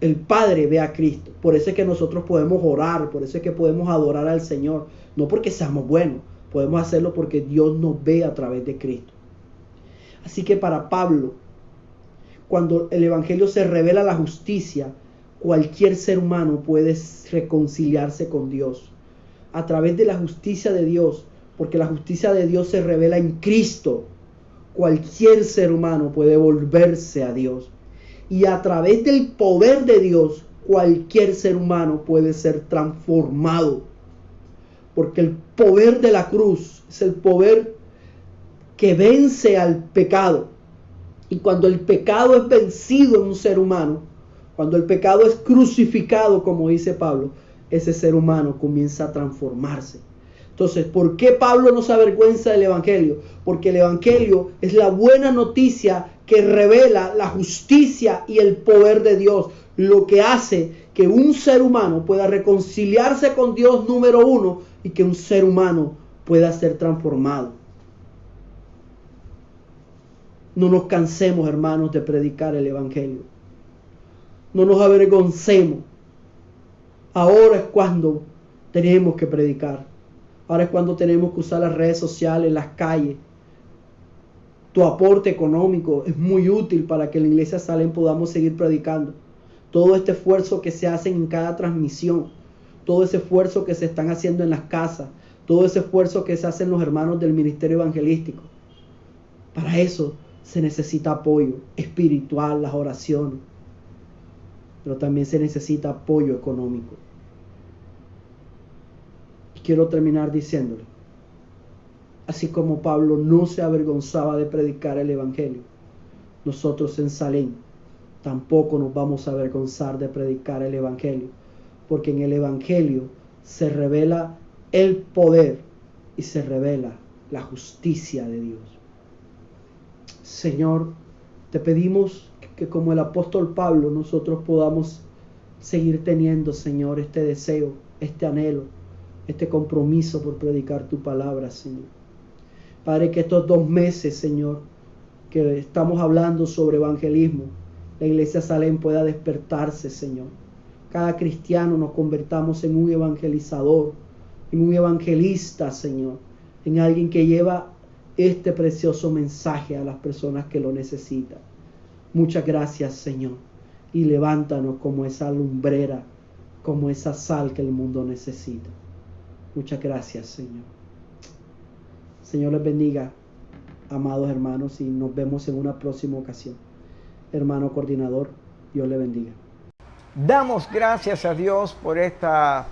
el Padre ve a Cristo. Por eso es que nosotros podemos orar, por eso es que podemos adorar al Señor. No porque seamos buenos, podemos hacerlo porque Dios nos ve a través de Cristo. Así que para Pablo, cuando el Evangelio se revela la justicia, cualquier ser humano puede reconciliarse con Dios a través de la justicia de Dios, porque la justicia de Dios se revela en Cristo. Cualquier ser humano puede volverse a Dios, y a través del poder de Dios, cualquier ser humano puede ser transformado, porque el poder de la cruz es el poder que vence al pecado. Y cuando el pecado es vencido en un ser humano, cuando el pecado es crucificado, como dice Pablo, ese ser humano comienza a transformarse. Entonces, ¿por qué Pablo no se avergüenza del Evangelio? Porque el Evangelio es la buena noticia que revela la justicia y el poder de Dios, lo que hace que un ser humano pueda reconciliarse con Dios, número uno, y que un ser humano pueda ser transformado. No nos cansemos, hermanos, de predicar el Evangelio. No nos avergoncemos. Ahora es cuando tenemos que predicar. Ahora es cuando tenemos que usar las redes sociales, las calles. Tu aporte económico es muy útil para que en la iglesia Salem podamos seguir predicando. Todo este esfuerzo que se hace en cada transmisión, todo ese esfuerzo que se están haciendo en las casas, todo ese esfuerzo que se hacen los hermanos del ministerio evangelístico. Para eso se necesita apoyo espiritual, las oraciones, pero también se necesita apoyo económico. Y quiero terminar diciéndole, así como Pablo no se avergonzaba de predicar el Evangelio, nosotros en Salem tampoco nos vamos a avergonzar de predicar el Evangelio, porque en el Evangelio se revela el poder y se revela la justicia de Dios. Señor, te pedimos que como el apóstol Pablo nosotros podamos seguir teniendo, Señor, este deseo, este anhelo, este compromiso por predicar tu palabra, Señor. Padre, que estos 2 meses, Señor, que estamos hablando sobre evangelismo, la iglesia Salem pueda despertarse, Señor. Cada cristiano nos convertamos en un evangelizador, en un evangelista, Señor, en alguien que lleva este precioso mensaje a las personas que lo necesitan. Muchas gracias, Señor, y levántanos como esa lumbrera, como esa sal que el mundo necesita. Muchas gracias, Señor. Señor les bendiga, amados hermanos, y nos vemos en una próxima ocasión. Hermano coordinador, Dios le bendiga.
Damos gracias a Dios por esta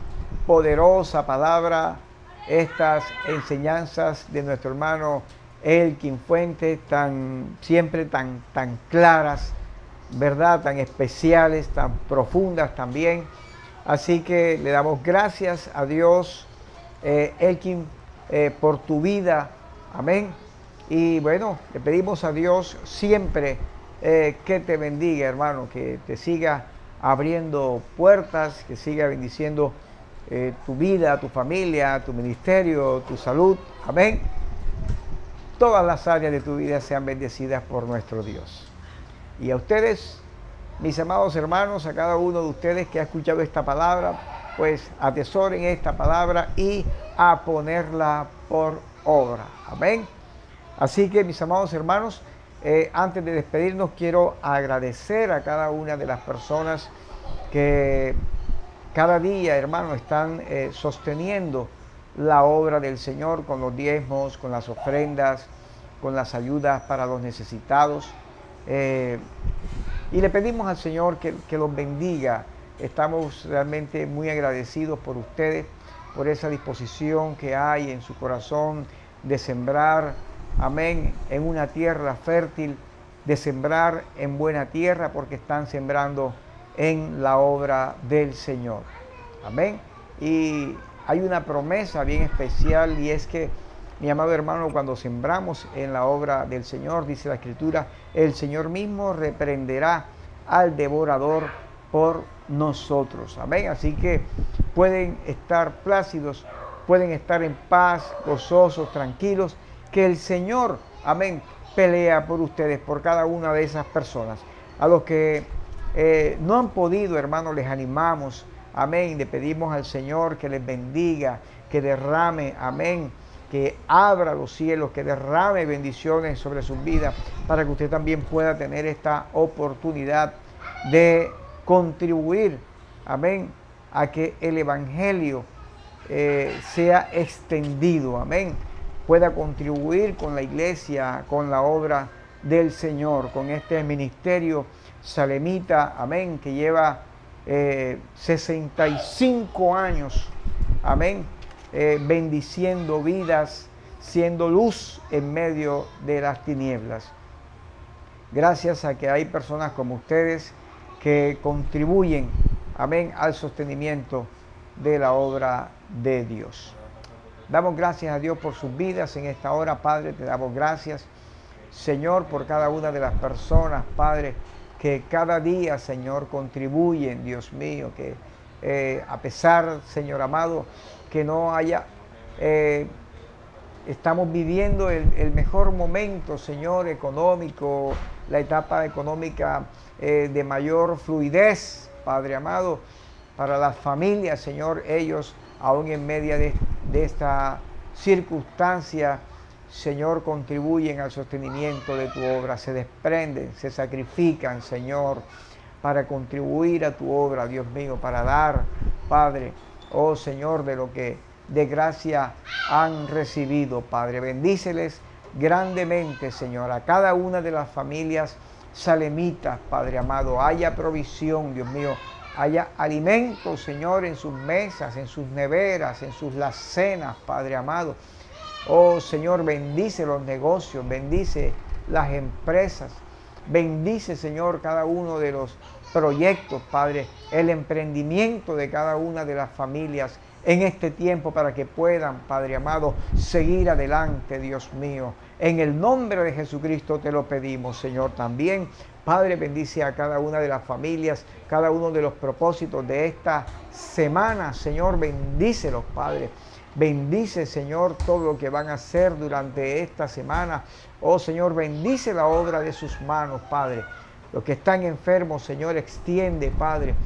poderosa palabra estas enseñanzas de nuestro hermano Elkin Fuentes, siempre tan claras, ¿verdad? Tan especiales, tan profundas también. Así que le damos gracias a Dios, Elkin, por tu vida. Amén. Y bueno, le pedimos a Dios siempre que te bendiga, hermano, que te siga abriendo puertas, que siga bendiciendo tu vida, tu familia, tu ministerio, tu salud. Amén. Todas las áreas de tu vida sean bendecidas por nuestro Dios. Y a ustedes, mis amados hermanos, a cada uno de ustedes que ha escuchado esta palabra, pues atesoren esta palabra y a ponerla por obra. Amén. Así que, mis amados hermanos, antes de despedirnos, quiero agradecer a cada una de las personas que cada día, hermanos, están sosteniendo la obra del Señor con los diezmos, con las ofrendas, con las ayudas para los necesitados. Y le pedimos al Señor que los bendiga. Estamos realmente muy agradecidos por ustedes, por esa disposición que hay en su corazón de sembrar, amén, en una tierra fértil, de sembrar en buena tierra, porque están sembrando en la obra del Señor. Amén. Y hay una promesa bien especial, y es que, mi amado hermano, cuando sembramos en la obra del Señor, dice la Escritura, el Señor mismo reprenderá al devorador por nosotros. Amén. Así que pueden estar plácidos, pueden estar en paz, gozosos, tranquilos, que el Señor, amén, pelea por ustedes, por cada una de esas personas. A los que no han podido, hermanos, les animamos, amén, le pedimos al Señor que les bendiga, que derrame, amén, que abra los cielos, que derrame bendiciones sobre sus vidas, para que usted también pueda tener esta oportunidad de contribuir, amén, a que el Evangelio sea extendido, amén, pueda contribuir con la iglesia, con la obra del Señor, con este ministerio salemita, amén, que lleva 65 años, amén, bendiciendo vidas, siendo luz en medio de las tinieblas. Gracias a que hay personas como ustedes que contribuyen, amén, al sostenimiento de la obra de Dios. Damos gracias a Dios por sus vidas en esta hora, Padre. Te damos gracias, Señor, por cada una de las personas, Padre, que cada día, Señor, contribuyen, Dios mío, que a pesar, Señor amado, que no haya, estamos viviendo el mejor momento, Señor, económico, la etapa económica de mayor fluidez, Padre amado, para las familias, Señor, ellos, aún en medio de esta circunstancia, Señor, contribuyen al sostenimiento de tu obra, se desprenden, se sacrifican, Señor, para contribuir a tu obra, Dios mío, para dar, Padre, oh Señor, de lo que de gracia han recibido, Padre. Bendíceles grandemente, Señor, a cada una de las familias salemitas, Padre amado. Haya provisión, Dios mío, haya alimento, Señor, en sus mesas, en sus neveras, en sus lacenas, Padre amado. Oh Señor, bendice los negocios, bendice las empresas, bendice, Señor, cada uno de los proyectos, Padre, el emprendimiento de cada una de las familias en este tiempo, para que puedan, Padre amado, seguir adelante, Dios mío. En el nombre de Jesucristo te lo pedimos, Señor. También, Padre, bendice a cada una de las familias, cada uno de los propósitos de esta semana, Señor, bendícelos, Padre. Bendice, Señor, todo lo que van a hacer durante esta semana. Oh, Señor, bendice la obra de sus manos, Padre. Los que están enfermos, Señor, extiende, Padre,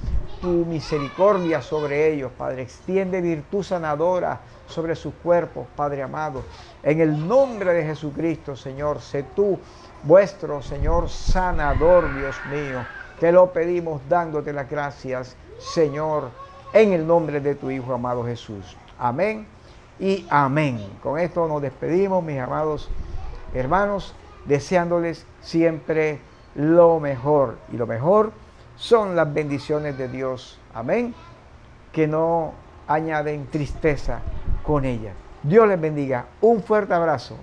tu misericordia sobre ellos, Padre. Extiende virtud sanadora sobre sus cuerpos, Padre amado. En el nombre de Jesucristo, Señor, sé tú vuestro, Señor, sanador, Dios mío. Te lo pedimos dándote las gracias, Señor, en el nombre de tu Hijo amado Jesús. Amén y amén. Con esto nos despedimos, mis amados hermanos, deseándoles siempre lo mejor. Y lo mejor son las bendiciones de Dios. Amén. Que no añaden tristeza con ellas. Dios les bendiga. Un fuerte abrazo.